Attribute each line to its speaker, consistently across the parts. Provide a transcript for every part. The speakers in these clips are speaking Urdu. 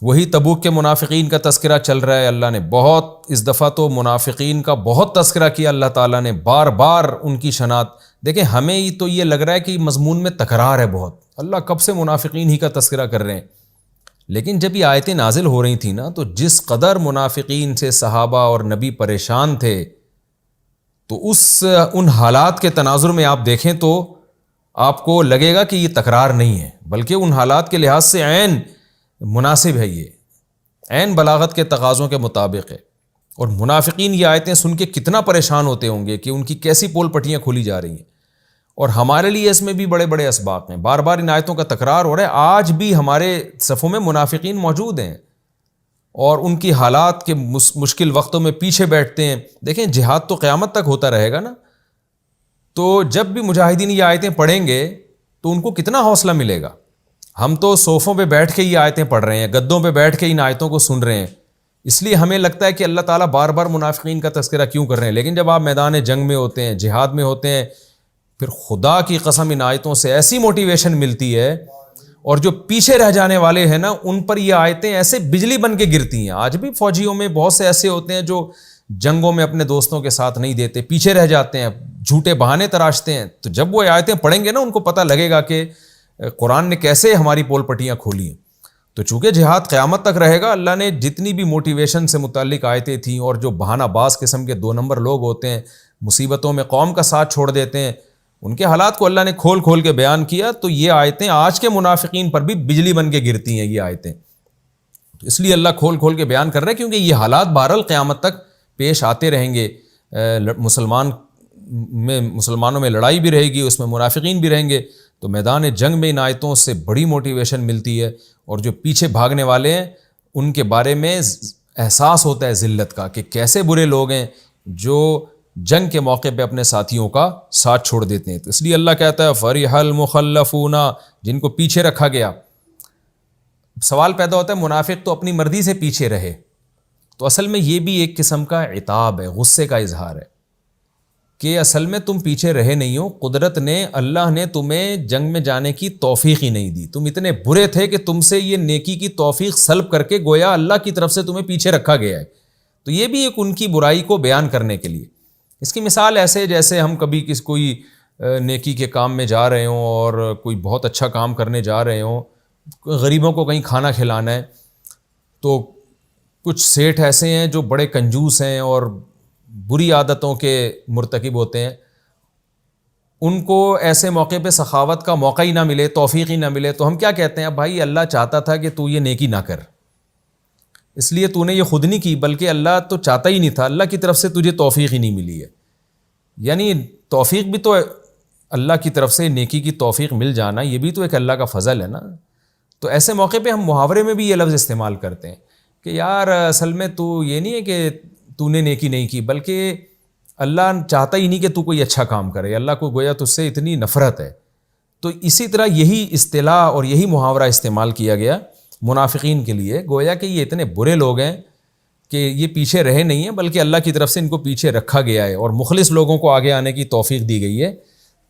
Speaker 1: وہی تبوک کے منافقین کا تذکرہ چل رہا ہے. اللہ نے بہت اس دفعہ تو منافقین کا بہت تذکرہ کیا اللہ تعالیٰ نے, بار بار ان کی شناخت. دیکھیں ہمیں تو یہ لگ رہا ہے کہ مضمون میں تکرار ہے بہت, اللہ کب سے منافقین ہی کا تذکرہ کر رہے ہیں. لیکن جب یہ آیتیں نازل ہو رہی تھیں نا, تو جس قدر منافقین سے صحابہ اور نبی پریشان تھے, تو ان حالات کے تناظر میں آپ دیکھیں تو آپ کو لگے گا کہ یہ تکرار نہیں ہے, بلکہ ان حالات کے لحاظ سے عین مناسب ہے, یہ عین بلاغت کے تقاضوں کے مطابق ہے. اور منافقین یہ آیتیں سن کے کتنا پریشان ہوتے ہوں گے کہ ان کی کیسی پول پٹیاں کھولی جا رہی ہیں. اور ہمارے لیے اس میں بھی بڑے بڑے اسباق ہیں, بار بار ان آیتوں کا تکرار ہو رہا ہے. آج بھی ہمارے صفوں میں منافقین موجود ہیں اور ان کی حالات کے مشکل وقتوں میں پیچھے بیٹھتے ہیں. دیکھیں جہاد تو قیامت تک ہوتا رہے گا نا, تو جب بھی مجاہدین یہ آیتیں پڑھیں گے تو ان کو کتنا حوصلہ ملے گا. ہم تو صوفوں پہ بیٹھ کے یہ آیتیں پڑھ رہے ہیں, گدوں پہ بیٹھ کے ان آیتوں کو سن رہے ہیں, اس لیے ہمیں لگتا ہے کہ اللہ تعالیٰ بار بار منافقین کا تذکرہ کیوں کر رہے ہیں. لیکن جب آپ میدان جنگ میں ہوتے ہیں, جہاد میں ہوتے ہیں, پھر خدا کی قسم ان آیتوں سے ایسی موٹیویشن ملتی ہے, اور جو پیچھے رہ جانے والے ہیں نا ان پر یہ آیتیں ایسے بجلی بن کے گرتی ہیں. آج بھی فوجیوں میں بہت سے ایسے ہوتے ہیں جو جنگوں میں اپنے دوستوں کے ساتھ نہیں دیتے, پیچھے رہ جاتے ہیں, جھوٹے بہانے تراشتے ہیں. تو جب وہ آیتیں پڑھیں گے نا ان کو پتہ لگے گا کہ قرآن نے کیسے ہماری پول پٹیاں کھولی ہیں. تو چونکہ جہاد قیامت تک رہے گا, اللہ نے جتنی بھی موٹیویشن سے متعلق آیتیں تھیں, اور جو بہانہ باز قسم کے 2 نمبر لوگ ہوتے ہیں, مصیبتوں میں قوم کا ساتھ چھوڑ دیتے ہیں, ان کے حالات کو اللہ نے کھول کھول کے بیان کیا. تو یہ آیتیں آج کے منافقین پر بھی بجلی بن کے گرتی ہیں یہ آیتیں. تو اس لیے اللہ کھول کھول کے بیان کر رہے ہیں, کیونکہ یہ حالات بہرحال قیامت تک پیش آتے رہیں گے. مسلمانوں میں لڑائی بھی رہے گی, اس میں منافقین بھی رہیں گے. تو میدان جنگ میں ان آیتوں سے بڑی موٹیویشن ملتی ہے, اور جو پیچھے بھاگنے والے ہیں ان کے بارے میں احساس ہوتا ہے ذلت کا, کہ کیسے برے لوگ ہیں جو جنگ کے موقع پہ اپنے ساتھیوں کا ساتھ چھوڑ دیتے ہیں. تو اس لیے اللہ کہتا ہے فرح المخلفون, جن کو پیچھے رکھا گیا. سوال پیدا ہوتا ہے منافق تو اپنی مرضی سے پیچھے رہے, تو اصل میں یہ بھی ایک قسم کا عتاب ہے, غصے کا اظہار ہے کہ اصل میں تم پیچھے رہے نہیں ہو. قدرت نے, اللہ نے تمہیں جنگ میں جانے کی توفیق ہی نہیں دی. تم اتنے برے تھے کہ تم سے یہ نیکی کی توفیق سلب کر کے گویا اللہ کی طرف سے تمہیں پیچھے رکھا گیا ہے. تو یہ بھی ایک ان کی برائی کو بیان کرنے کے لیے. اس کی مثال ایسے جیسے ہم کبھی کوئی نیکی کے کام میں جا رہے ہوں اور کوئی بہت اچھا کام کرنے جا رہے ہوں, غریبوں کو کہیں کھانا کھلانا ہے, تو کچھ سیٹھ ایسے ہیں جو بڑے کنجوس ہیں اور بری عادتوں کے مرتکب ہوتے ہیں. ان کو ایسے موقع پہ سخاوت کا موقع ہی نہ ملے, توفیق ہی نہ ملے, تو ہم کیا کہتے ہیں, بھائی اللہ چاہتا تھا کہ تو یہ نیکی نہ کر, اس لیے تو نے یہ خود نہیں کی, بلکہ اللہ تو چاہتا ہی نہیں تھا, اللہ کی طرف سے تجھے توفیق ہی نہیں ملی ہے. یعنی توفیق بھی تو اللہ کی طرف سے, نیکی کی توفیق مل جانا یہ بھی تو ایک اللہ کا فضل ہے نا. تو ایسے موقع پہ ہم محاورے میں بھی یہ لفظ استعمال کرتے ہیں کہ یار اصل میں تو یہ نہیں ہے کہ تو نے نیکی نہیں کی, بلکہ اللہ چاہتا ہی نہیں کہ تو کوئی اچھا کام کرے, اللہ کو گویا تجھ سے اتنی نفرت ہے. تو اسی طرح یہی اصطلاح اور یہی محاورہ استعمال کیا گیا منافقین کے لیے, گویا کہ یہ اتنے برے لوگ ہیں کہ یہ پیچھے رہے نہیں ہیں, بلکہ اللہ کی طرف سے ان کو پیچھے رکھا گیا ہے, اور مخلص لوگوں کو آگے آنے کی توفیق دی گئی ہے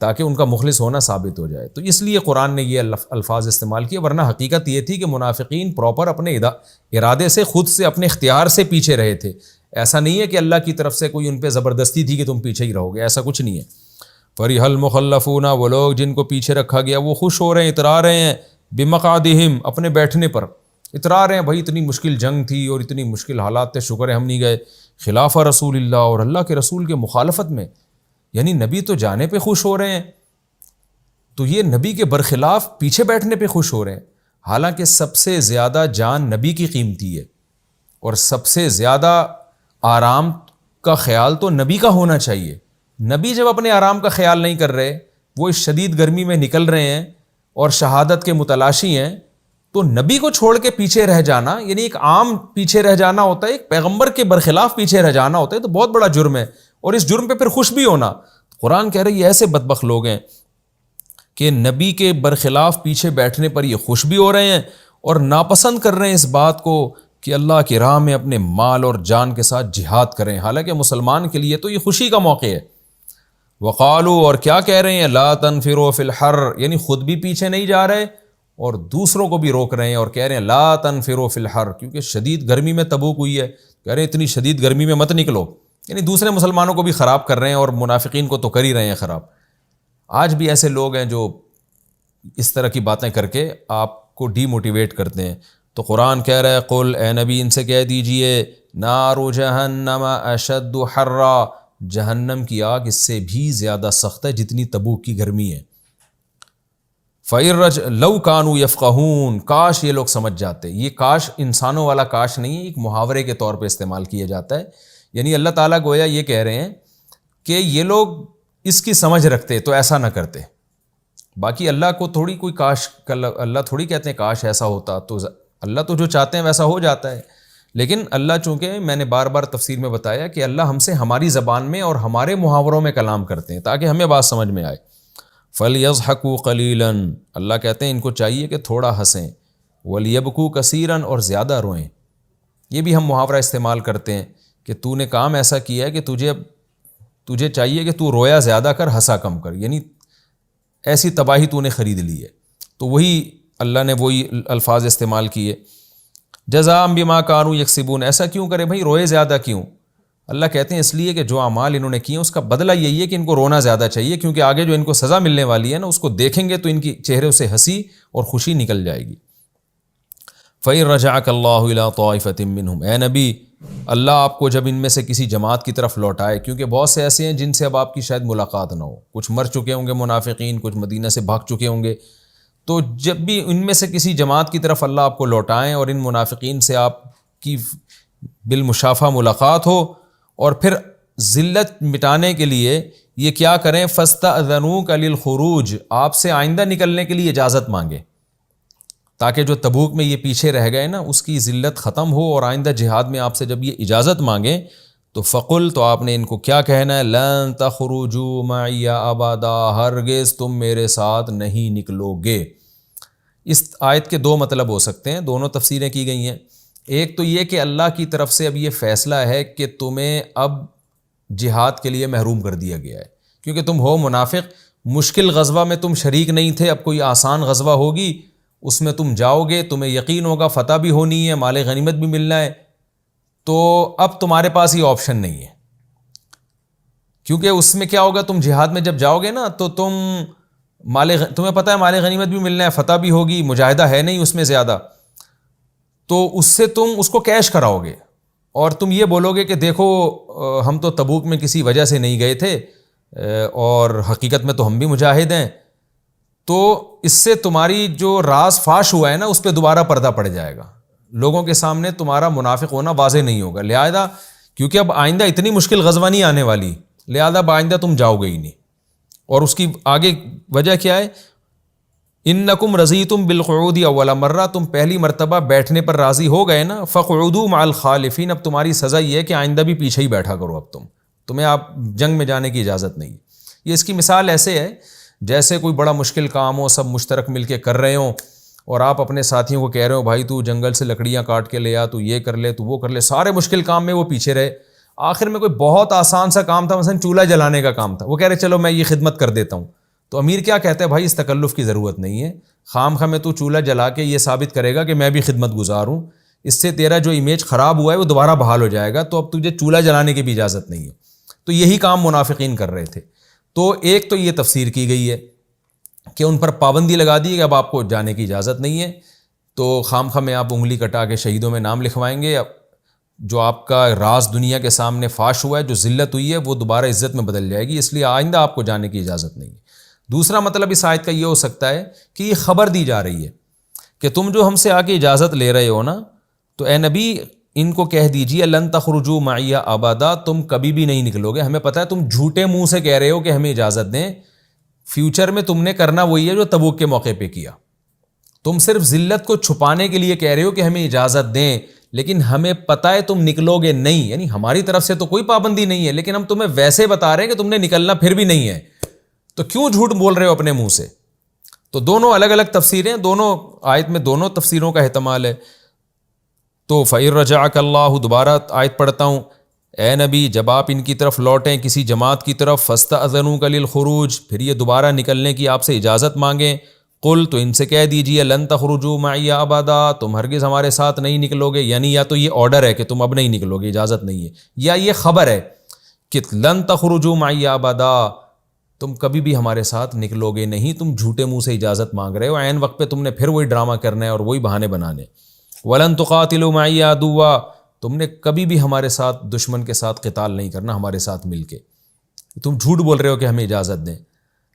Speaker 1: تاکہ ان کا مخلص ہونا ثابت ہو جائے. تو اس لیے قرآن نے یہ الفاظ استعمال کیے, ورنہ حقیقت یہ تھی کہ منافقین پراپر اپنے ارادے سے, خود سے, اپنے اختیار سے پیچھے رہے تھے. ایسا نہیں ہے کہ اللہ کی طرف سے کوئی ان پہ زبردستی تھی کہ تم پیچھے ہی رہو گے, ایسا کچھ نہیں ہے. فرح المخلفون, وہ لوگ جن کو پیچھے رکھا گیا وہ خوش ہو رہے ہیں, اترا رہے ہیں, بمقعدہم, اپنے بیٹھنے پر اترا رہے ہیں. بھائی اتنی مشکل جنگ تھی اور اتنی مشکل حالات تھے, شکر ہے ہم نہیں گئے. خلاف رسول اللہ, اور اللہ کے رسول کے مخالفت میں, یعنی نبی تو جانے پہ خوش ہو رہے ہیں, تو یہ نبی کے برخلاف پیچھے بیٹھنے پہ خوش ہو رہے ہیں. حالانکہ سب سے زیادہ جان نبی کی قیمتی ہے, اور سب سے زیادہ آرام کا خیال تو نبی کا ہونا چاہیے. نبی جب اپنے آرام کا خیال نہیں کر رہے, وہ اس شدید گرمی میں نکل رہے ہیں اور شہادت کے متلاشی ہیں, تو نبی کو چھوڑ کے پیچھے رہ جانا, یعنی ایک عام پیچھے رہ جانا ہوتا ہے, ایک پیغمبر کے برخلاف پیچھے رہ جانا ہوتا ہے, تو بہت بڑا جرم ہے. اور اس جرم پہ پھر خوش بھی ہونا. قرآن کہہ رہے ہیں یہ ایسے بدبخت لوگ ہیں کہ نبی کے برخلاف پیچھے بیٹھنے پر یہ خوش بھی ہو رہے ہیں اور ناپسند کر رہے ہیں اس بات کو کہ اللہ کی راہ میں اپنے مال اور جان کے ساتھ جہاد کریں. حالانکہ مسلمان کے لیے تو یہ خوشی کا موقع ہے. وقالو, اور کیا کہہ رہے ہیں, لا تنفروا فی الحر, یعنی خود بھی پیچھے نہیں جا رہے اور دوسروں کو بھی روک رہے ہیں اور کہہ رہے ہیں لا تنفروا فی الحر، کیونکہ شدید گرمی میں تبوک ہوئی ہے، کہہ رہے ہیں اتنی شدید گرمی میں مت نکلو، یعنی دوسرے مسلمانوں کو بھی خراب کر رہے ہیں اور منافقین کو تو کر ہی رہے ہیں خراب۔ آج بھی ایسے لوگ ہیں جو اس طرح کی باتیں کر کے آپ کو ڈی موٹیویٹ کرتے ہیں۔ تو قرآن کہہ رہا ہے قل، اے نبی ان سے کہہ دیجئے نار جہنم اشد حرا، جہنم کی آگ اس سے بھی زیادہ سخت ہے جتنی تبوک کی گرمی ہے۔ فَإِرَّجْ لَوْ كَانُوا يَفْقَهُونَ، کاش یہ لوگ سمجھ جاتے۔ یہ کاش انسانوں والا کاش نہیں ہے، ایک محاورے کے طور پہ استعمال کیا جاتا ہے، یعنی اللہ تعالیٰ گویا یہ کہہ رہے ہیں کہ یہ لوگ اس کی سمجھ رکھتے تو ایسا نہ کرتے۔ باقی اللہ کو تھوڑی کوئی کاش، اللہ تھوڑی کہتے ہیں کاش ایسا ہوتا، تو اللہ تو جو چاہتے ہیں ویسا ہو جاتا ہے، لیکن اللہ چونکہ میں نے بار بار تفسیر میں بتایا کہ اللہ ہم سے ہماری زبان میں اور ہمارے محاوروں میں کلام کرتے ہیں تاکہ ہمیں بات سمجھ میں آئے۔ فَلْيَضْحَكُوا قَلِيلًا، اللہ کہتے ہیں ان کو چاہیے کہ تھوڑا ہنسیں، وَلْيَبْكُوا كَثِيرًا، اور زیادہ روئیں۔ یہ بھی ہم محاورہ استعمال کرتے ہیں کہ تو نے کام ایسا کیا ہے کہ تجھے چاہیے کہ تو رویا زیادہ کر، ہنسا کم کر، یعنی ایسی تباہی تو نے خرید لی ہے۔ تو وہی اللہ نے وہی الفاظ استعمال کیے، جزاء بما كانوا یکسبون، ایسا کیوں کرے بھائی، روئے زیادہ کیوں؟ اللہ کہتے ہیں اس لیے کہ جو اعمال انہوں نے کیے اس کا بدلہ یہی ہے کہ ان کو رونا زیادہ چاہیے، کیونکہ آگے جو ان کو سزا ملنے والی ہے نا، اس کو دیکھیں گے تو ان کی چہروں سے ہنسی اور خوشی نکل جائے گی۔ فَإِن رَجَعَكَ اللَّهُ إِلَىٰ طَائِفَةٍ مِّنْهُمْ، اے نبی اللہ آپ کو جب ان میں سے کسی جماعت کی طرف لوٹائے، کیونکہ بہت سے ایسے ہیں جن سے اب آپ کی شاید ملاقات نہ ہو، کچھ مر چکے ہوں گے منافقین، کچھ مدینہ سے بھاگ چکے ہوں گے، تو جب بھی ان میں سے کسی جماعت کی طرف اللہ آپ کو لوٹائیں اور ان منافقین سے آپ کی بالمشافہ ملاقات ہو، اور پھر ذلت مٹانے کے لیے یہ کیا کریں، فَاسْتَأْذَنُوكَ لِلْخُرُوجِ، آپ سے آئندہ نکلنے کے لیے اجازت مانگیں، تاکہ جو تبوک میں یہ پیچھے رہ گئے نا اس کی ذلت ختم ہو، اور آئندہ جہاد میں آپ سے جب یہ اجازت مانگیں تو فقل، تو آپ نے ان کو کیا کہنا ہے، لَن تَخْرُجُوا مَعِيَ أَبَدًا، ہرگز تم میرے ساتھ نہیں نکلو گے۔ اس آیت کے دو مطلب ہو سکتے ہیں، دونوں تفسیریں کی گئی ہیں۔ ایک تو یہ کہ اللہ کی طرف سے اب یہ فیصلہ ہے کہ تمہیں اب جہاد کے لیے محروم کر دیا گیا ہے، کیونکہ تم ہو منافق، مشکل غزوہ میں تم شریک نہیں تھے، اب کوئی آسان غزوہ ہوگی اس میں تم جاؤ گے، تمہیں یقین ہوگا فتح بھی ہونی ہے، مال غنیمت بھی ملنا ہے، تو اب تمہارے پاس یہ آپشن نہیں ہے، کیونکہ اس میں کیا ہوگا، تم جہاد میں جب جاؤ گے نا تو تمہیں پتہ ہے مال غنیمت بھی ملنا ہے، فتح بھی ہوگی، مجاہدہ ہے نہیں اس میں زیادہ، تو اس سے تم اس کو کیش کراؤ گے، اور تم یہ بولو گے کہ دیکھو ہم تو تبوک میں کسی وجہ سے نہیں گئے تھے، اور حقیقت میں تو ہم بھی مجاہد ہیں، تو اس سے تمہاری جو راز فاش ہوا ہے نا اس پہ دوبارہ پردہ پڑ جائے گا، لوگوں کے سامنے تمہارا منافق ہونا واضح نہیں ہوگا، لہذا کیونکہ اب آئندہ اتنی مشکل غزوہ نہیں آنے والی، لہذا اب آئندہ تم جاؤ گے ہی نہیں۔ اور اس کی آگے وجہ کیا ہے، انکم رضیتم بالقعود اول مرہ، تم پہلی مرتبہ بیٹھنے پر راضی ہو گئے نا، فقعدوا مع الخالفین، اب تمہاری سزا یہ ہے کہ آئندہ بھی پیچھے ہی بیٹھا کرو، اب تمہیں آپ جنگ میں جانے کی اجازت نہیں ہے۔ یہ اس کی مثال ایسے ہے جیسے کوئی بڑا مشکل کام ہو، سب مشترک مل کے کر رہے ہوں، اور آپ اپنے ساتھیوں کو کہہ رہے ہو بھائی تو جنگل سے لکڑیاں کاٹ کے لے آ، تو یہ کر لے، تو وہ کر لے، سارے مشکل کام میں وہ پیچھے رہے، آخر میں کوئی بہت آسان سا کام تھا، مثلا چولہا جلانے کا کام تھا، وہ کہہ رہے چلو میں یہ خدمت کر دیتا ہوں، تو امیر کیا کہتا ہے، بھائی اس تکلف کی ضرورت نہیں ہے، خام خواہ میں تو چولہا جلا کے یہ ثابت کرے گا کہ میں بھی خدمت گزار ہوں، اس سے تیرا جو امیج خراب ہوا ہے وہ دوبارہ بحال ہو جائے گا، تو اب تجھے چولہا جلانے کی بھی اجازت نہیں ہے۔ تو یہی کام منافقین کر رہے تھے۔ تو ایک تو یہ تفسیر کی گئی ہے کہ ان پر پابندی لگا دی کہ اب آپ کو جانے کی اجازت نہیں ہے، تو خام خواہ میں آپ انگلی کٹا کے شہیدوں میں نام لکھوائیں گے، جو آپ کا راز دنیا کے سامنے فاش ہوا ہے، جو ذلت ہوئی ہے وہ دوبارہ عزت میں بدل جائے گی، اس لیے آئندہ آپ کو جانے کی اجازت نہیں ہے۔ دوسرا مطلب اس آیت کا یہ ہو سکتا ہے کہ یہ خبر دی جا رہی ہے کہ تم جو ہم سے آ کے اجازت لے رہے ہو نا، تو اے نبی ان کو کہہ دیجئے لن تخرجوا معی ابدا، تم کبھی بھی نہیں نکلو گے، ہمیں پتہ ہے تم جھوٹے منہ سے کہہ رہے ہو کہ ہمیں اجازت دیں، فیوچر میں تم نے کرنا وہی ہے جو تبوک کے موقع پہ کیا، تم صرف ذلت کو چھپانے کے لیے کہہ رہے ہو کہ ہمیں اجازت دیں، لیکن ہمیں پتہ ہے تم نکلو گے نہیں، یعنی ہماری طرف سے تو کوئی پابندی نہیں ہے، لیکن ہم تمہیں ویسے بتا رہے ہیں کہ تم نے نکلنا پھر بھی نہیں ہے، تو کیوں جھوٹ بول رہے ہو اپنے منہ سے؟ تو دونوں الگ الگ تفسیریں، دونوں آیت میں دونوں تفسیروں کا احتمال ہے۔ تو فَإِن رَجَعَكَ اللَّهُ، دوبارہ آیت پڑھتا ہوں، اے نبی جب آپ ان کی طرف لوٹیں کسی جماعت کی طرف، فَاسْتَأْذَنُوكَ لِلْخُرُوجِ، پھر یہ دوبارہ نکلنے کی آپ سے اجازت مانگیں، قل، تو ان سے کہہ دیجئے، لن تخرجوا معی ابدا، تم ہرگز ہمارے ساتھ نہیں نکلو گے. یعنی یا تو یہ آرڈر ہے کہ تم اب نہیں نکلو گے، اجازت نہیں ہے، یا یہ خبر ہے کہ لن تخرجوا معی ابدا، تم کبھی بھی ہمارے ساتھ نکلو گے نہیں، تم جھوٹے منہ سے اجازت مانگ رہے ہو، عین وقت پہ تم نے پھر وہی ڈرامہ کرنا ہے اور وہی بہانے بنانے. ولن تقاتلوا معی عدوا، تم نے کبھی بھی ہمارے ساتھ دشمن کے ساتھ قتال نہیں کرنا ہمارے ساتھ مل کے. تم جھوٹ بول رہے ہو کہ ہمیں اجازت دیں،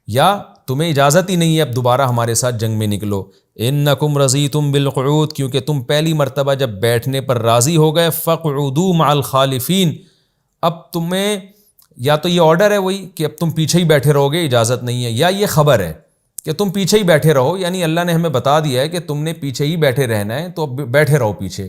Speaker 1: یا تمہیں اجازت ہی نہیں ہے اب دوبارہ ہمارے ساتھ جنگ میں نکلو. انکم رضیتم بالقعود، کیونکہ تم پہلی مرتبہ جب بیٹھنے پر راضی ہو گئے. فاقعدوا مع الخالفین، اب تمہیں یا تو یہ آرڈر ہے وہی کہ اب تم پیچھے ہی بیٹھے رہو گے، اجازت نہیں ہے، یا یہ خبر ہے کہ تم پیچھے ہی بیٹھے رہو. یعنی اللہ نے ہمیں بتا دیا ہے کہ تم نے پیچھے ہی بیٹھے رہنا ہے، تو اب بیٹھے رہو پیچھے،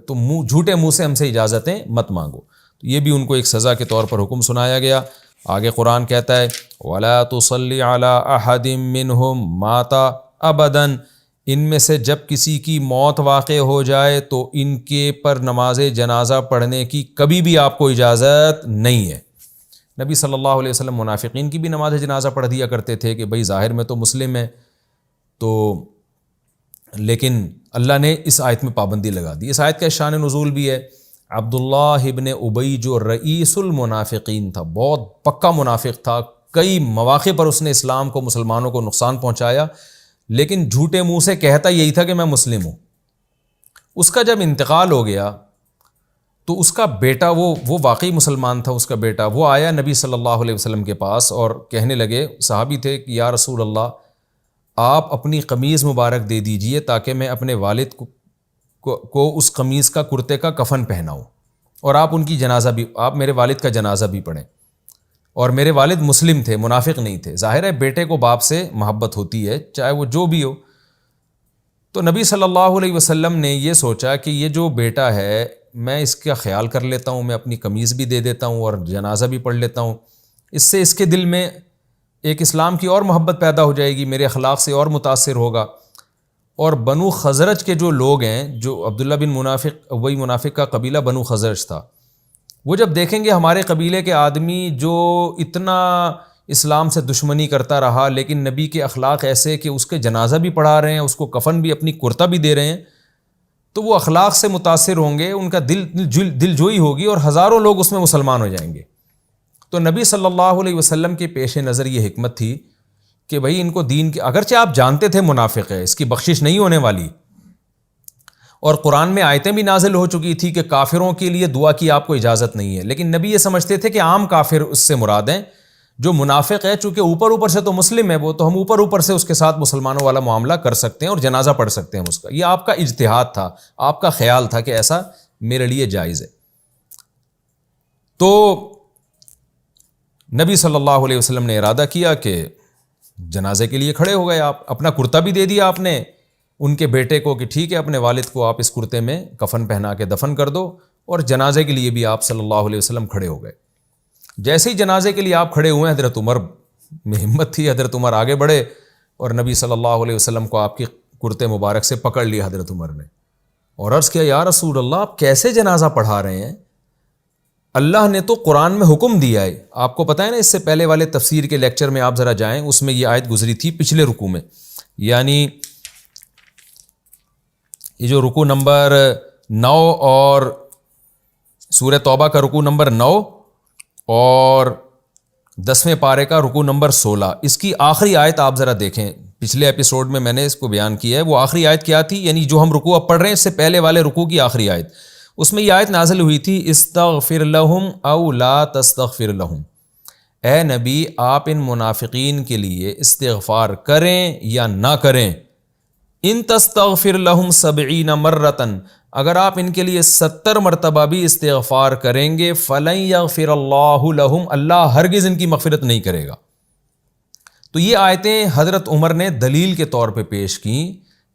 Speaker 1: تم جھوٹے منہ سے ہم سے اجازتیں مت مانگو. تو یہ بھی ان کو ایک سزا کے طور پر حکم سنایا گیا. آگے قرآن کہتا ہے وَلَا تُصَلِّ عَلَىٰ أَحَدٍ مِّنْهُمْ مَاتَ أَبَدًا، ان میں سے جب کسی کی موت واقع ہو جائے تو ان کے پر نماز جنازہ پڑھنے کی کبھی بھی آپ کو اجازت نہیں ہے. نبی صلی اللہ علیہ وسلم منافقین کی بھی نماز جنازہ پڑھ دیا کرتے تھے کہ بھئی ظاہر میں تو مسلم ہے، تو لیکن اللہ نے اس آیت میں پابندی لگا دی. اس آیت کا شان نزول بھی ہے. عبداللہ ابن ابی جو رئیس المنافقین تھا، بہت پکا منافق تھا، کئی مواقع پر اس نے اسلام کو، مسلمانوں کو نقصان پہنچایا، لیکن جھوٹے منہ سے کہتا یہی تھا کہ میں مسلم ہوں. اس کا جب انتقال ہو گیا تو اس کا بیٹا، وہ واقعی مسلمان تھا، اس کا بیٹا وہ آیا نبی صلی اللہ علیہ وسلم کے پاس اور کہنے لگے، صحابی تھے، کہ یا رسول اللہ آپ اپنی قمیض مبارک دے دیجئے تاکہ میں اپنے والد کو اس قمیض کا، کرتے کا کفن پہناؤں، اور آپ ان کی جنازہ بھی، آپ میرے والد کا جنازہ بھی پڑھیں. اور میرے والد مسلم تھے، منافق نہیں تھے. ظاہر ہے بیٹے کو باپ سے محبت ہوتی ہے، چاہے وہ جو بھی ہو. تو نبی صلی اللہ علیہ وسلم نے یہ سوچا کہ یہ جو بیٹا ہے میں اس کا خیال کر لیتا ہوں، میں اپنی قمیض بھی دے دیتا ہوں اور جنازہ بھی پڑھ لیتا ہوں، اس سے اس کے دل میں ایک اسلام کی اور محبت پیدا ہو جائے گی، میرے اخلاق سے اور متاثر ہوگا. اور بنو خزرج کے جو لوگ ہیں، جو عبداللہ بن منافق، وہی منافق کا قبیلہ بنو خزرج تھا، وہ جب دیکھیں گے ہمارے قبیلے کے آدمی جو اتنا اسلام سے دشمنی کرتا رہا لیکن نبی کے اخلاق ایسے کہ اس کے جنازہ بھی پڑھا رہے ہیں، اس کو کفن بھی، اپنی کرتا بھی دے رہے ہیں، تو وہ اخلاق سے متاثر ہوں گے، ان کا دل جوئی ہوگی اور ہزاروں لوگ اس میں مسلمان ہو جائیں گے. تو نبی صلی اللہ علیہ وسلم کے پیش نظر یہ حکمت تھی کہ بھئی ان کو دین کے، اگرچہ آپ جانتے تھے منافق ہے، اس کی بخشش نہیں ہونے والی، اور قرآن میں آیتیں بھی نازل ہو چکی تھی کہ کافروں کے لیے دعا کی آپ کو اجازت نہیں ہے، لیکن نبی یہ سمجھتے تھے کہ عام کافر اس سے مراد ہیں. جو منافق ہے چونکہ اوپر سے تو مسلم ہے وہ، تو ہم اوپر سے اس کے ساتھ مسلمانوں والا معاملہ کر سکتے ہیں اور جنازہ پڑھ سکتے ہیں اس کا. یہ آپ کا اجتہاد تھا، آپ کا خیال تھا کہ ایسا میرے لیے جائز ہے. تو نبی صلی اللہ علیہ وسلم نے ارادہ کیا کہ جنازے کے لیے کھڑے ہو گئے. آپ اپنا کرتا بھی دے دیا آپ نے ان کے بیٹے کو کہ ٹھیک ہے اپنے والد کو آپ اس کرتے میں کفن پہنا کے دفن کر دو، اور جنازے کے لیے بھی آپ صلی اللہ علیہ وسلم کھڑے ہو گئے. جیسے ہی جنازے کے لیے آپ کھڑے ہوئے، حضرت عمر میں ہمت تھی، حضرت عمر آگے بڑھے اور نبی صلی اللہ علیہ وسلم کو آپ کی کرتے مبارک سے پکڑ لیا حضرت عمر نے، اور عرض کیا یا رسول اللہ آپ کیسے جنازہ پڑھا رہے ہیں؟ اللہ نے تو قرآن میں حکم دیا ہے. آپ کو پتہ ہے نا، اس سے پہلے والے تفسیر کے لیکچر میں آپ ذرا جائیں، اس میں یہ آیت گزری تھی پچھلے رکوع میں، یعنی یہ جو رکوع نمبر 9 اور سورہ توبہ کا رکوع نمبر 9 اور 10ویں پارے کا رکوع نمبر 16، اس کی آخری آیت آپ ذرا دیکھیں. پچھلے ایپیسوڈ میں نے اس کو بیان کیا ہے. وہ آخری آیت کیا تھی؟ یعنی جو ہم رکوع اب پڑھ رہے ہیں اس سے پہلے والے رکوع کی آخری آیت، اس میں یہ آیت نازل ہوئی تھی استغفر لہم او لا تستغفر لہم، اے نبی آپ ان منافقین کے لیے استغفار کریں یا نہ کریں. ان تستغفر لہم 70 مرتن، اگر آپ ان کے لیے 70 مرتبہ بھی استغفار کریں گے فلن یغفر اللہ لہم، اللہ ہرگز ان کی مغفرت نہیں کرے گا. تو یہ آیتیں حضرت عمر نے دلیل کے طور پہ پیش کیں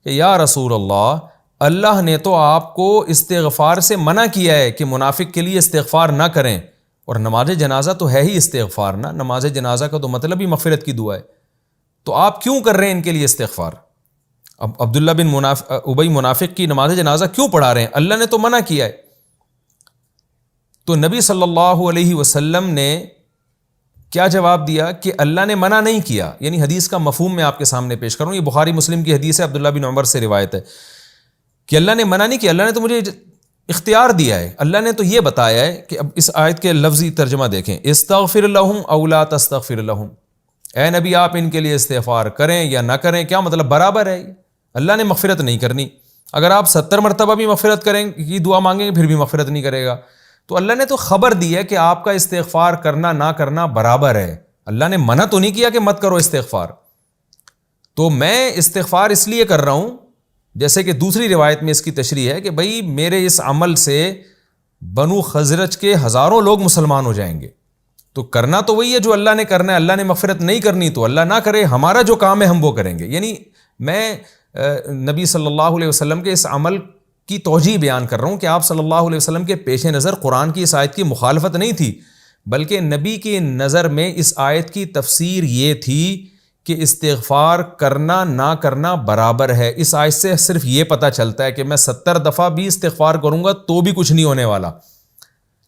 Speaker 1: کہ یا رسول اللہ نے تو آپ کو استغفار سے منع کیا ہے کہ منافق کے لیے استغفار نہ کریں، اور نماز جنازہ تو ہے ہی استغفار نا، نماز جنازہ کا تو مطلب ہی مغفرت کی دعا ہے، تو آپ کیوں کر رہے ہیں ان کے لیے استغفار؟ اب عبداللہ بن ابی منافق کی نماز جنازہ کیوں پڑھا رہے ہیں؟ اللہ نے تو منع کیا ہے. تو نبی صلی اللہ علیہ وسلم نے کیا جواب دیا کہ اللہ نے منع نہیں کیا. یعنی حدیث کا مفہوم میں آپ کے سامنے پیش کروں. یہ بخاری مسلم کی حدیث ہے, عبداللہ بن عمر سے روایت ہے کہ اللہ نے منع نہیں کیا, اللہ نے تو مجھے اختیار دیا ہے. اللہ نے تو یہ بتایا ہے کہ اب اس آیت کے لفظی ترجمہ دیکھیں, استغفر لہم او لا تستغفر لہم, اے نبی آپ ان کے لیے استغفار کریں یا نہ کریں. کیا مطلب؟ برابر ہے. اللہ نے مغفرت نہیں کرنی. اگر آپ 70 مرتبہ بھی مغفرت کریں کی دعا مانگیں گے پھر بھی مغفرت نہیں کرے گا. تو اللہ نے تو خبر دی ہے کہ آپ کا استغفار کرنا نہ کرنا برابر ہے. اللہ نے منع تو نہیں کیا کہ مت کرو استغفار. تو میں استغفار اس لیے کر رہا ہوں, جیسے کہ دوسری روایت میں اس کی تشریح ہے کہ بھئی میرے اس عمل سے بنو خزرج کے ہزاروں لوگ مسلمان ہو جائیں گے. تو کرنا تو وہی ہے جو اللہ نے کرنا ہے. اللہ نے مغفرت نہیں کرنی تو اللہ نہ کرے, ہمارا جو کام ہے ہم وہ کریں گے. یعنی میں نبی صلی اللہ علیہ وسلم کے اس عمل کی توجیہ بیان کر رہا ہوں کہ آپ صلی اللہ علیہ وسلم کے پیش نظر قرآن کی اس آیت کی مخالفت نہیں تھی, بلکہ نبی کی نظر میں اس آیت کی تفسیر یہ تھی کہ استغفار کرنا نہ کرنا برابر ہے. اس آیت سے صرف یہ پتہ چلتا ہے کہ میں 70 دفعہ بھی استغفار کروں گا تو بھی کچھ نہیں ہونے والا,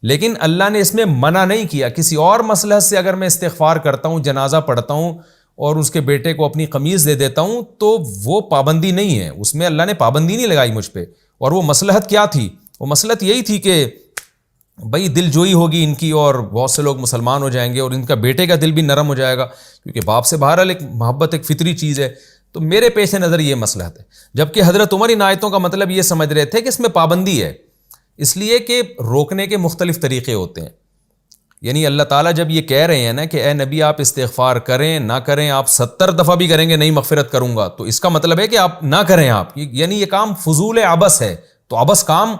Speaker 1: لیکن اللہ نے اس میں منع نہیں کیا. کسی اور مصلحت سے اگر میں استغفار کرتا ہوں, جنازہ پڑھتا ہوں اور اس کے بیٹے کو اپنی قمیض دے دیتا ہوں تو وہ پابندی نہیں ہے, اس میں اللہ نے پابندی نہیں لگائی مجھ پہ. اور وہ مصلحت کیا تھی؟ وہ مصلحت یہی تھی کہ بھئی دل جوئی ہوگی ان کی اور بہت سے لوگ مسلمان ہو جائیں گے اور ان کا بیٹے کا دل بھی نرم ہو جائے گا, کیونکہ باپ سے بہرحال ایک محبت ایک فطری چیز ہے. تو میرے پیش نظر یہ مصلحت ہے. جبکہ حضرت عمر ان آیتوں کا مطلب یہ سمجھ رہے تھے کہ اس میں پابندی ہے, اس لیے کہ روکنے کے مختلف طریقے ہوتے ہیں. یعنی اللہ تعالیٰ جب یہ کہہ رہے ہیں نا کہ اے نبی آپ استغفار کریں نہ کریں, آپ 70 دفعہ بھی کریں گے نہیں مغفرت کروں گا, تو اس کا مطلب ہے کہ آپ نہ کریں. آپ یعنی یہ کام فضول عبث ہے. تو عبث کام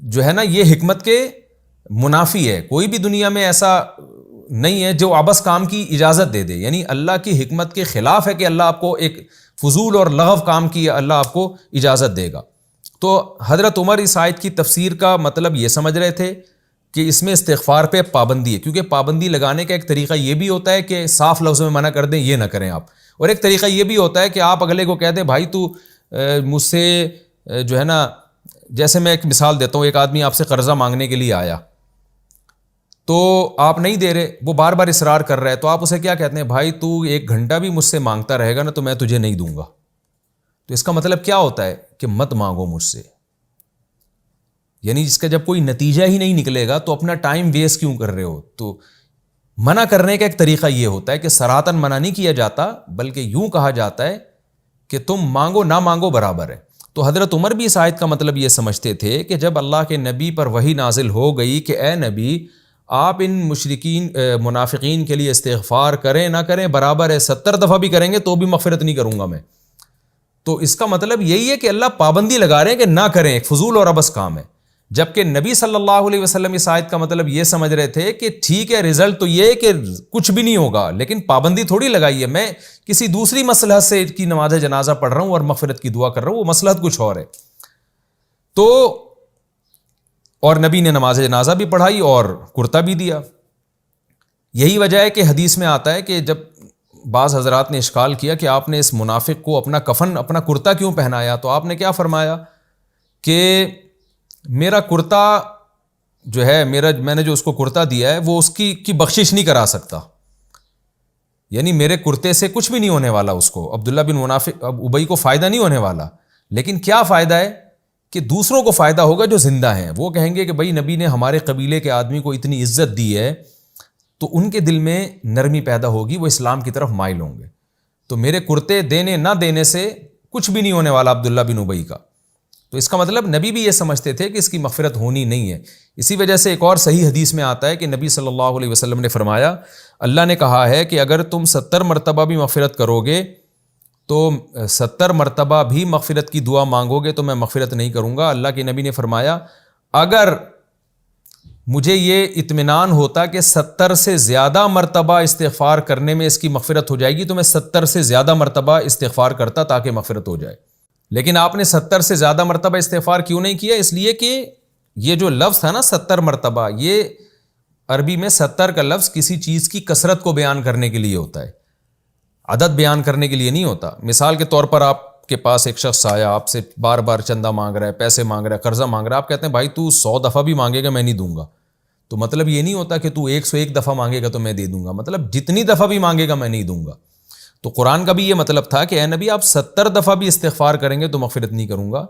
Speaker 1: جو ہے نا یہ حکمت کے منافی ہے. کوئی بھی دنیا میں ایسا نہیں ہے جو عبث کام کی اجازت دے دے. یعنی اللہ کی حکمت کے خلاف ہے کہ اللہ آپ کو ایک فضول اور لغو کام کی اللہ آپ کو اجازت دے گا. تو حضرت عمر اس آیت کی تفسیر کا مطلب یہ سمجھ رہے تھے کہ اس میں استغفار پہ پابندی ہے, کیونکہ پابندی لگانے کا ایک طریقہ یہ بھی ہوتا ہے کہ صاف لفظوں میں منع کر دیں یہ نہ کریں آپ, اور ایک طریقہ یہ بھی ہوتا ہے کہ آپ اگلے کو کہہ دیں بھائی تو مجھ سے جو ہے نا, جیسے میں ایک مثال دیتا ہوں, ایک آدمی آپ سے قرضہ مانگنے کے لیے آیا تو آپ نہیں دے رہے, وہ بار بار اصرار کر رہا ہے, تو آپ اسے کیا کہتے ہیں, بھائی تو 1 گھنٹہ بھی مجھ سے مانگتا رہے گا نا تو میں تجھے نہیں دوں گا. تو اس کا مطلب کیا ہوتا ہے کہ مت مانگو مجھ سے. یعنی جس کا جب کوئی نتیجہ ہی نہیں نکلے گا تو اپنا ٹائم ویسٹ کیوں کر رہے ہو. تو منع کرنے کا ایک طریقہ یہ ہوتا ہے کہ سراطن منع نہیں کیا جاتا, بلکہ یوں کہا جاتا ہے کہ تم مانگو نہ مانگو برابر ہے. تو حضرت عمر بھی اس آیت کا مطلب یہ سمجھتے تھے کہ جب اللہ کے نبی پر وحی نازل ہو گئی کہ اے نبی آپ ان مشرکین منافقین کے لیے استغفار کریں نہ کریں برابر ہے, 70 دفعہ بھی کریں گے تو بھی مغفرت نہیں کروں گا میں. تو اس کا مطلب یہی ہے کہ اللہ پابندی لگا رہے ہیں کہ نہ کریں, ایک فضول اور عبث کام ہے. جبکہ نبی صلی اللہ علیہ وسلم اس آیت کا مطلب یہ سمجھ رہے تھے کہ ٹھیک ہے رزلٹ تو یہ کہ کچھ بھی نہیں ہوگا, لیکن پابندی تھوڑی لگائی ہے. میں کسی دوسری مصلحت سے کی نماز جنازہ پڑھ رہا ہوں اور مغفرت کی دعا کر رہا ہوں, وہ مصلحت کچھ اور ہے. تو اور نبی نے نماز جنازہ بھی پڑھائی اور کرتا بھی دیا. یہی وجہ ہے کہ حدیث میں آتا ہے کہ جب بعض حضرات نے اشکال کیا کہ آپ نے اس منافق کو اپنا کفن اپنا کرتا کیوں پہنایا, تو آپ نے کیا فرمایا کہ میرا کرتا جو ہے میں نے جو اس کو کرتا دیا ہے وہ اس کی بخشش نہیں کرا سکتا. یعنی میرے کرتے سے کچھ بھی نہیں ہونے والا اس کو, عبداللہ بن منافق ابئی کو فائدہ نہیں ہونے والا, لیکن کیا فائدہ ہے کہ دوسروں کو فائدہ ہوگا جو زندہ ہیں. وہ کہیں گے کہ بھائی نبی نے ہمارے قبیلے کے آدمی کو اتنی عزت دی ہے, تو ان کے دل میں نرمی پیدا ہوگی, وہ اسلام کی طرف مائل ہوں گے. تو میرے کرتے دینے نہ دینے سے کچھ بھی نہیں ہونے والا عبداللہ بن ابئی کا. تو اس کا مطلب نبی بھی یہ سمجھتے تھے کہ اس کی مغفرت ہونی نہیں ہے. اسی وجہ سے ایک اور صحیح حدیث میں آتا ہے کہ نبی صلی اللہ علیہ وسلم نے فرمایا, اللہ نے کہا ہے کہ اگر تم 70 مرتبہ بھی مغفرت کرو گے تو 70 مرتبہ بھی مغفرت کی دعا مانگو گے تو میں مغفرت نہیں کروں گا. اللہ کے نبی نے فرمایا اگر مجھے یہ اطمینان ہوتا کہ 70 سے زیادہ مرتبہ استغفار کرنے میں اس کی مغفرت ہو جائے گی تو میں 70 سے زیادہ مرتبہ استغفار کرتا تاکہ مغفرت ہو جائے. لیکن آپ نے 70 سے زیادہ مرتبہ استغفار کیوں نہیں کیا؟ اس لیے کہ یہ جو لفظ تھا نا 70 مرتبہ, یہ عربی میں 70 کا لفظ کسی چیز کی کثرت کو بیان کرنے کے لیے ہوتا ہے, عدد بیان کرنے کے لیے نہیں ہوتا. مثال کے طور پر آپ کے پاس ایک شخص آیا, آپ سے بار بار چندہ مانگ رہا ہے, پیسے مانگ رہا ہے, قرضہ مانگ رہا ہے, آپ کہتے ہیں بھائی تو 100 دفعہ بھی مانگے گا میں نہیں دوں گا. تو مطلب یہ نہیں ہوتا کہ تو 101 دفعہ مانگے گا تو میں دے دوں گا، مطلب جتنی دفعہ بھی مانگے گا میں نہیں دوں گا۔ تو قرآن کا بھی یہ مطلب تھا کہ اے نبی آپ 70 دفعہ بھی استغفار کریں گے تو مغفرت نہیں کروں گا۔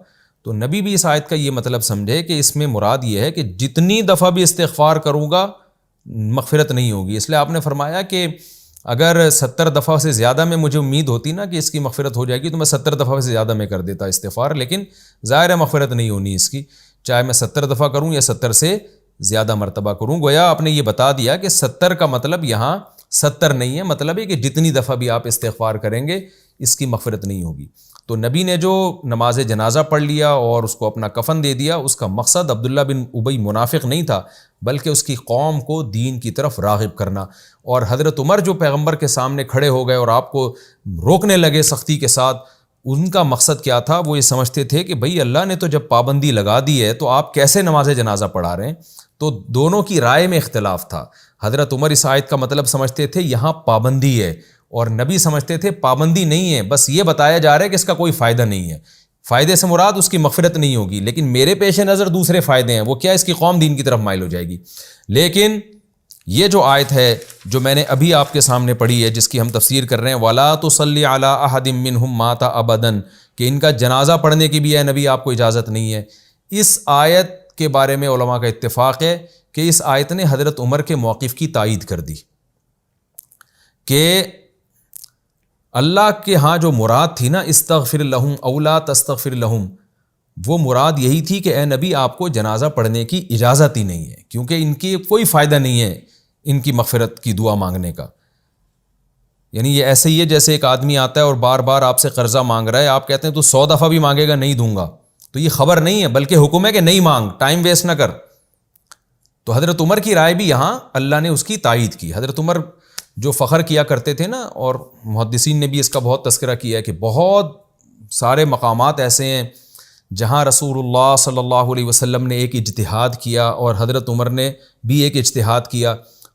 Speaker 1: تو نبی بھی اس آیت کا یہ مطلب سمجھے کہ اس میں مراد یہ ہے کہ جتنی دفعہ بھی استغفار کروں گا مغفرت نہیں ہوگی۔ اس لیے آپ نے فرمایا کہ اگر 70 دفعہ سے زیادہ میں مجھے امید ہوتی نا کہ اس کی مغفرت ہو جائے گی تو میں 70 دفعہ سے زیادہ میں کر دیتا استغفار، لیکن ظاہر ہے مغفرت نہیں ہونی اس کی، چاہے میں 70 دفعہ کروں یا 70 سے زیادہ مرتبہ کروں۔ گویا آپ نے یہ بتا دیا کہ 70 کا مطلب یہاں 70 نہیں ہے، مطلب ہے کہ جتنی دفعہ بھی آپ استغفار کریں گے اس کی مغفرت نہیں ہوگی۔ تو نبی نے جو نماز جنازہ پڑھ لیا اور اس کو اپنا کفن دے دیا، اس کا مقصد عبداللہ بن ابی منافق نہیں تھا، بلکہ اس کی قوم کو دین کی طرف راغب کرنا۔ اور حضرت عمر جو پیغمبر کے سامنے کھڑے ہو گئے اور آپ کو روکنے لگے سختی کے ساتھ، ان کا مقصد کیا تھا؟ وہ یہ سمجھتے تھے کہ بھئی اللہ نے تو جب پابندی لگا دی ہے تو آپ کیسے نماز جنازہ پڑھا رہے ہیں؟ تو دونوں کی رائے میں اختلاف تھا۔ حضرت عمر اس آیت کا مطلب سمجھتے تھے یہاں پابندی ہے، اور نبی سمجھتے تھے پابندی نہیں ہے، بس یہ بتایا جا رہا ہے کہ اس کا کوئی فائدہ نہیں ہے، فائدے سے مراد اس کی مغفرت نہیں ہوگی، لیکن میرے پیش نظر دوسرے فائدے ہیں، وہ کیا؟ اس کی قوم دین کی طرف مائل ہو جائے گی۔ لیکن یہ جو آیت ہے جو میں نے ابھی آپ کے سامنے پڑھی ہے، جس کی ہم تفسیر کر رہے ہیں وَلَا تُصَلِّ عَلَىٰ أَحَدٍ مِّنْهُمْ مَاتَ أَبَدًا، کہ ان کا جنازہ پڑھنے کی بھی ہے نبی آپ کو اجازت نہیں ہے۔ اس آیت کے بارے میں علماء کا اتفاق ہے کہ اس آیت نے حضرت عمر کے موقف کی تائید کر دی کہ اللہ کے ہاں جو مراد تھی نا استغفر لہم او لا تستغفر لہم، وہ مراد یہی تھی کہ اے نبی آپ کو جنازہ پڑھنے کی اجازت ہی نہیں ہے، کیونکہ ان کی کوئی فائدہ نہیں ہے ان کی مغفرت کی دعا مانگنے کا۔ یعنی یہ ایسے ہی ہے جیسے ایک آدمی آتا ہے اور بار بار آپ سے قرضہ مانگ رہا ہے، آپ کہتے ہیں تو 100 دفعہ بھی مانگے گا نہیں دوں گا، تو یہ خبر نہیں ہے بلکہ حکم ہے کہ نہیں مانگ، ٹائم ویسٹ نہ کر۔ تو حضرت عمر کی رائے بھی یہاں اللہ نے اس کی تائید کی۔ حضرت عمر جو فخر کیا کرتے تھے نا، اور محدثین نے بھی اس کا بہت تذکرہ کیا ہے کہ بہت سارے مقامات ایسے ہیں جہاں رسول اللہ صلی اللہ علیہ وسلم نے ایک اجتہاد کیا اور حضرت عمر نے بھی ایک اجتہاد کیا،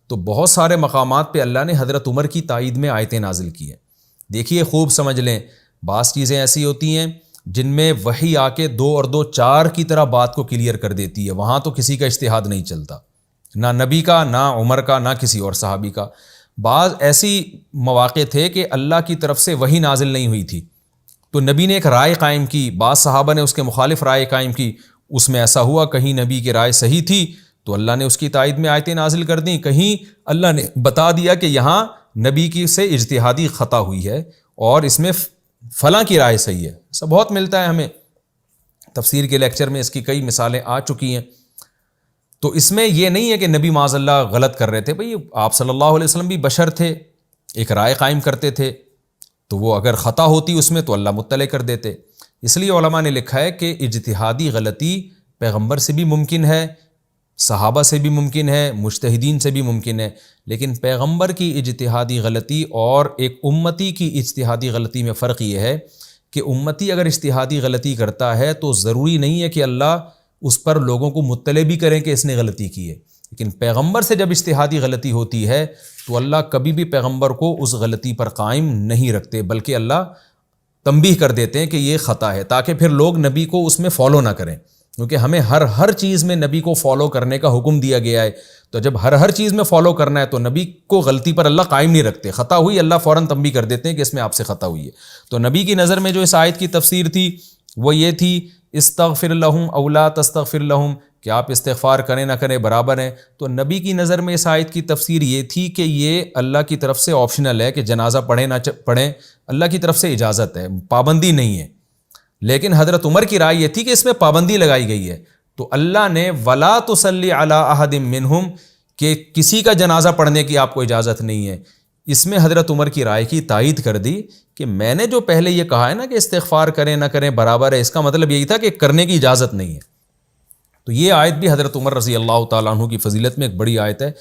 Speaker 1: تو بہت سارے مقامات پہ اللہ نے حضرت عمر کی تائید میں آیتیں نازل کی ہیں۔ دیکھیے خوب سمجھ لیں، بعض چیزیں ایسی ہوتی ہیں جن میں وحی آ کے 2 اور 2 4 کی طرح بات کو کلیئر کر دیتی ہے، وہاں تو کسی کا اجتہاد نہیں چلتا، نہ نبی کا، نہ عمر کا، نہ کسی اور صحابی کا۔ بعض ایسی مواقع تھے کہ اللہ کی طرف سے وحی نازل نہیں ہوئی تھی، تو نبی نے ایک رائے قائم کی، بعض صحابہ نے اس کے مخالف رائے قائم کی، اس میں ایسا ہوا کہیں نبی کی رائے صحیح تھی تو اللہ نے اس کی تائید میں آیتیں نازل کر دیں، کہیں اللہ نے بتا دیا کہ یہاں نبی کی سے اجتہادی خطا ہوئی ہے اور اس میں فلاں کی رائے صحیح ہے۔ ایسا بہت ملتا ہے ہمیں، تفسیر کے لیکچر میں اس کی کئی مثالیں آ چکی ہیں۔ تو اس میں یہ نہیں ہے کہ نبی معاذ اللہ غلط کر رہے تھے، بھئی آپ صلی اللہ علیہ وسلم بھی بشر تھے، ایک رائے قائم کرتے تھے، تو وہ اگر خطا ہوتی اس میں تو اللہ مطلع کر دیتے۔ اس لیے علماء نے لکھا ہے کہ اجتہادی غلطی پیغمبر سے بھی ممکن ہے، صحابہ سے بھی ممکن ہے، مجتہدین سے بھی ممکن ہے، لیکن پیغمبر کی اجتہادی غلطی اور ایک امتی کی اجتہادی غلطی میں فرق یہ ہے کہ امتی اگر اجتہادی غلطی کرتا ہے تو ضروری نہیں ہے کہ اللہ اس پر لوگوں کو مطلع بھی کریں کہ اس نے غلطی کی ہے، لیکن پیغمبر سے جب اجتہادی غلطی ہوتی ہے تو اللہ کبھی بھی پیغمبر کو اس غلطی پر قائم نہیں رکھتے، بلکہ اللہ تنبیہ کر دیتے ہیں کہ یہ خطا ہے، تاکہ پھر لوگ نبی کو اس میں فالو نہ کریں، کیونکہ ہمیں ہر چیز میں نبی کو فالو کرنے کا حکم دیا گیا ہے۔ تو جب ہر چیز میں فالو کرنا ہے تو نبی کو غلطی پر اللہ قائم نہیں رکھتے، خطا ہوئی اللہ فوراً تنبیہ کر دیتے ہیں کہ اس میں آپ سے خطا ہوئی ہے۔ تو نبی کی نظر میں جو اس آیت کی تفسیر تھی وہ یہ تھی استغفر لہم او لا تستغفر لہم، کہ آپ استغفار کریں نہ کریں برابر ہیں۔ تو نبی کی نظر میں اس آیت کی تفسیر یہ تھی کہ یہ اللہ کی طرف سے آپشنل ہے کہ جنازہ پڑھیں نہ پڑھیں، اللہ کی طرف سے اجازت ہے، پابندی نہیں ہے۔ لیکن حضرت عمر کی رائے یہ تھی کہ اس میں پابندی لگائی گئی ہے، تو اللہ نے وَلَا تُصَلِّ عَلَىٰ أَحَدٍ مِّنْهُمْ کہ کسی کا جنازہ پڑھنے کی آپ کو اجازت نہیں ہے، اس میں حضرت عمر کی رائے کی تائید کر دی کہ میں نے جو پہلے یہ کہا ہے نا کہ استغفار کریں نہ کریں برابر ہے، اس کا مطلب یہی تھا کہ کرنے کی اجازت نہیں ہے۔ تو یہ آیت بھی حضرت عمر رضی اللہ تعالیٰ عنہ کی فضیلت میں ایک بڑی آیت ہے،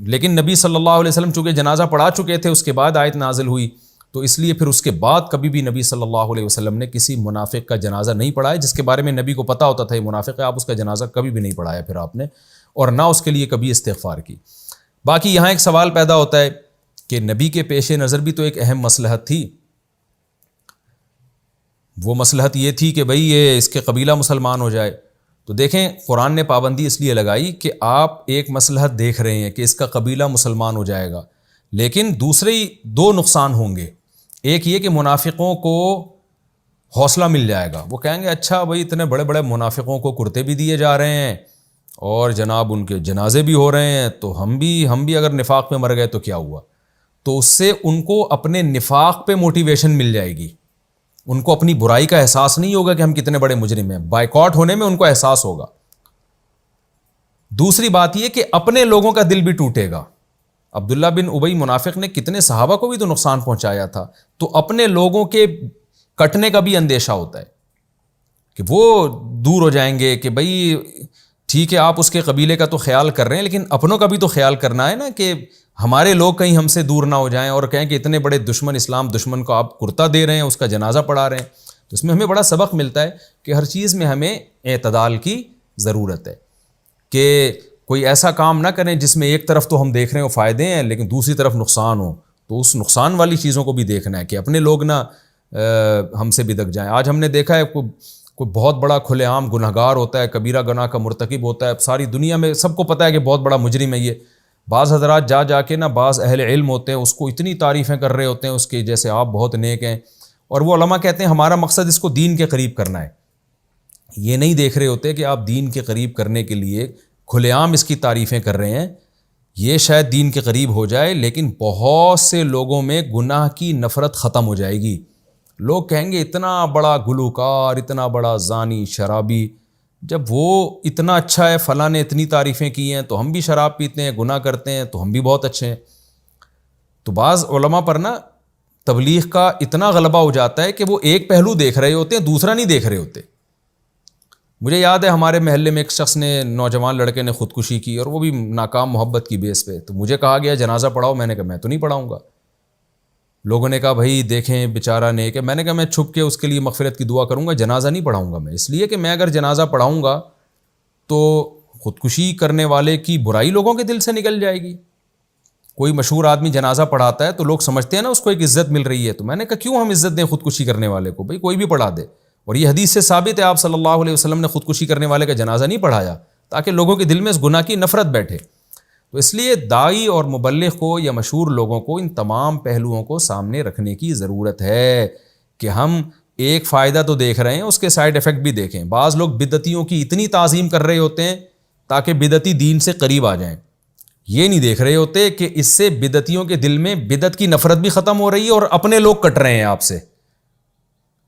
Speaker 1: لیکن نبی صلی اللہ علیہ وسلم چونکہ جنازہ پڑھا چکے تھے، اس کے بعد آیت نازل ہوئی، تو اس لیے پھر اس کے بعد کبھی بھی نبی صلی اللہ علیہ وسلم نے کسی منافق کا جنازہ نہیں پڑھایا، جس کے بارے میں نبی کو پتہ ہوتا تھا یہ منافق ہے، آپ اس کا جنازہ کبھی بھی نہیں پڑھایا پھر آپ نے، اور نہ اس کے لیے کبھی استغفار کی۔ باقی یہاں ایک سوال پیدا ہوتا ہے کہ نبی کے پیش نظر بھی تو ایک اہم مصلحت تھی، وہ مصلحت یہ تھی کہ بھئی یہ اس کے قبیلہ مسلمان ہو جائے، تو دیکھیں قرآن نے پابندی اس لیے لگائی کہ آپ ایک مصلحت دیکھ رہے ہیں کہ اس کا قبیلہ مسلمان ہو جائے گا، لیکن دوسرے 2 نقصان ہوں گے. ایک یہ کہ منافقوں کو حوصلہ مل جائے گا، وہ کہیں گے اچھا بھائی اتنے بڑے بڑے منافقوں کو کرتے بھی دیے جا رہے ہیں اور جناب ان کے جنازے بھی ہو رہے ہیں، تو ہم بھی اگر نفاق پہ مر گئے تو کیا ہوا. تو اس سے ان کو اپنے نفاق پہ موٹیویشن مل جائے گی، ان کو اپنی برائی کا احساس نہیں ہوگا کہ ہم کتنے بڑے مجرم ہیں، بائیکاٹ ہونے میں ان کو احساس ہوگا. دوسری بات یہ کہ اپنے لوگوں کا دل بھی ٹوٹے گا. عبداللہ بن ابی منافق نے کتنے صحابہ کو بھی تو نقصان پہنچایا تھا، تو اپنے لوگوں کے کٹنے کا بھی اندیشہ ہوتا ہے کہ وہ دور ہو جائیں گے، کہ بھئی ٹھیک ہے آپ اس کے قبیلے کا تو خیال کر رہے ہیں لیکن اپنوں کا بھی تو خیال کرنا ہے نا، کہ ہمارے لوگ کہیں ہم سے دور نہ ہو جائیں اور کہیں کہ اتنے بڑے دشمن، اسلام دشمن کو آپ کرتا دے رہے ہیں، اس کا جنازہ پڑھا رہے ہیں. تو اس میں ہمیں بڑا سبق ملتا ہے کہ ہر چیز میں ہمیں اعتدال کی ضرورت ہے، کہ کوئی ایسا کام نہ کریں جس میں ایک طرف تو ہم دیکھ رہے ہیں فائدے ہیں لیکن دوسری طرف نقصان ہو. تو اس نقصان والی چیزوں کو بھی دیکھنا ہے کہ اپنے لوگ نہ ہم سے بدک جائیں. آج ہم نے دیکھا ہے کوئی بہت بڑا کھلے عام گنہگار ہوتا ہے، کبیرہ گناہ کا مرتکب ہوتا ہے، ساری دنیا میں سب کو پتہ ہے کہ بہت بڑا مجرم ہے یہ. بعض حضرات جا کے نا بعض اہل علم ہوتے ہیں اس کو اتنی تعریفیں کر رہے ہوتے ہیں اس کی، جیسے آپ بہت نیک ہیں، اور وہ علماء کہتے ہیں ہمارا مقصد اس کو دین کے قریب کرنا ہے. یہ نہیں دیکھ رہے ہوتے کہ آپ دین کے قریب کرنے کے لیے کھلے عام اس کی تعریفیں کر رہے ہیں، یہ شاید دین کے قریب ہو جائے لیکن بہت سے لوگوں میں گناہ کی نفرت ختم ہو جائے گی. لوگ کہیں گے اتنا بڑا گلوکار، اتنا بڑا زانی، شرابی، جب وہ اتنا اچھا ہے، فلاں نے اتنی تعریفیں کی ہیں تو ہم بھی شراب پیتے ہیں، گناہ کرتے ہیں تو ہم بھی بہت اچھے ہیں. تو بعض علماء پر نا تبلیغ کا اتنا غلبہ ہو جاتا ہے کہ وہ ایک پہلو دیکھ رہے ہوتے ہیں، دوسرا نہیں دیکھ رہے ہوتے. مجھے یاد ہے ہمارے محلے میں ایک شخص نے، نوجوان لڑکے نے خودکشی کی، اور وہ بھی ناکام محبت کی بیس پہ. تو مجھے کہا گیا جنازہ پڑھاؤ، میں نے کہا میں تو نہیں پڑھاؤں گا. لوگوں نے کہا بھائی دیکھیں بیچارہ نیک ہے، میں نے کہا میں چھپ کے اس کے لیے مغفرت کی دعا کروں گا، جنازہ نہیں پڑھاؤں گا میں، اس لیے کہ میں اگر جنازہ پڑھاؤں گا تو خودکشی کرنے والے کی برائی لوگوں کے دل سے نکل جائے گی. کوئی مشہور آدمی جنازہ پڑھاتا ہے تو لوگ سمجھتے ہیں نا اس کو ایک عزت مل رہی ہے. تو میں نے کہا کیوں ہم عزت دیں خودکشی کرنے والے کو، بھائی کوئی بھی پڑھا دے. اور یہ حدیث سے ثابت ہے، آپ صلی اللہ علیہ وسلم نے خودکشی کرنے والے کا جنازہ نہیں پڑھایا تاکہ لوگوں کے دل میں اس گناہ کی نفرت بیٹھے. تو اس لیے داعی اور مبلغ کو یا مشہور لوگوں کو ان تمام پہلوؤں کو سامنے رکھنے کی ضرورت ہے کہ ہم ایک فائدہ تو دیکھ رہے ہیں، اس کے سائیڈ ایفیکٹ بھی دیکھیں. بعض لوگ بدعتیوں کی اتنی تعظیم کر رہے ہوتے ہیں تاکہ بدعتی دین سے قریب آ جائیں، یہ نہیں دیکھ رہے ہوتے کہ اس سے بدعتیوں کے دل میں بدعت کی نفرت بھی ختم ہو رہی ہے اور اپنے لوگ کٹ رہے ہیں آپ سے.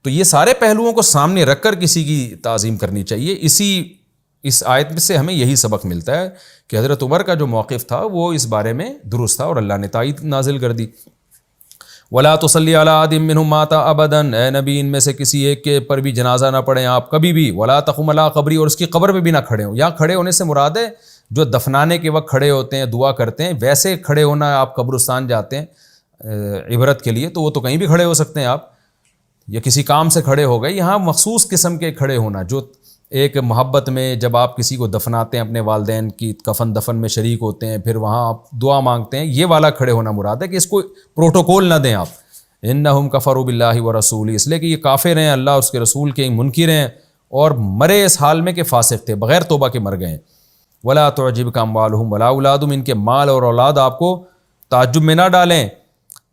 Speaker 1: تو یہ سارے پہلوؤں کو سامنے رکھ کر کسی کی تعظیم کرنی چاہیے. اس آیت سے ہمیں یہی سبق ملتا ہے کہ حضرت عمر کا جو موقف تھا وہ اس بارے میں درست تھا اور اللہ نے تائید نازل کر دی. وَلَا تُصَلِّ عَلَىٰ أَحَدٍ مِّنْهُمْ مَاتَ أَبَدًا، اے نبی ان میں سے کسی ایک کے پر بھی جنازہ نہ پڑھیں آپ کبھی بھی. وَلَا تَقُمْ عَلَىٰ قَبْرِهِ، اور اس کی قبر پہ بھی نہ کھڑے ہوں. یہاں کھڑے ہونے سے مراد ہے جو دفنانے کے وقت کھڑے ہوتے ہیں دعا کرتے ہیں، ویسے کھڑے ہونا. آپ قبرستان جاتے ہیں عبرت کے لیے تو وہ تو کہیں بھی کھڑے ہو سکتے ہیں آپ، یا کسی کام سے کھڑے ہو گئے. یہاں مخصوص قسم کے کھڑے ہونا، جو ایک محبت میں جب آپ کسی کو دفناتے ہیں اپنے والدین کی کفن دفن میں شریک ہوتے ہیں، پھر وہاں آپ دعا مانگتے ہیں، یہ والا کھڑے ہونا مراد ہے کہ اس کو پروٹوکول نہ دیں آپ. انہم کفروا باللہ ورسولہ، اس لیے کہ یہ کافر ہیں، اللہ اس کے رسول کے منکر ہیں اور مرے اس حال میں کہ فاسق تھے، بغیر توبہ کے مر گئے ہیں. ولا تعجبک اموالہم ولا اولادہم، ان کے مال اور اولاد آپ کو تعجب میں نہ ڈالیں.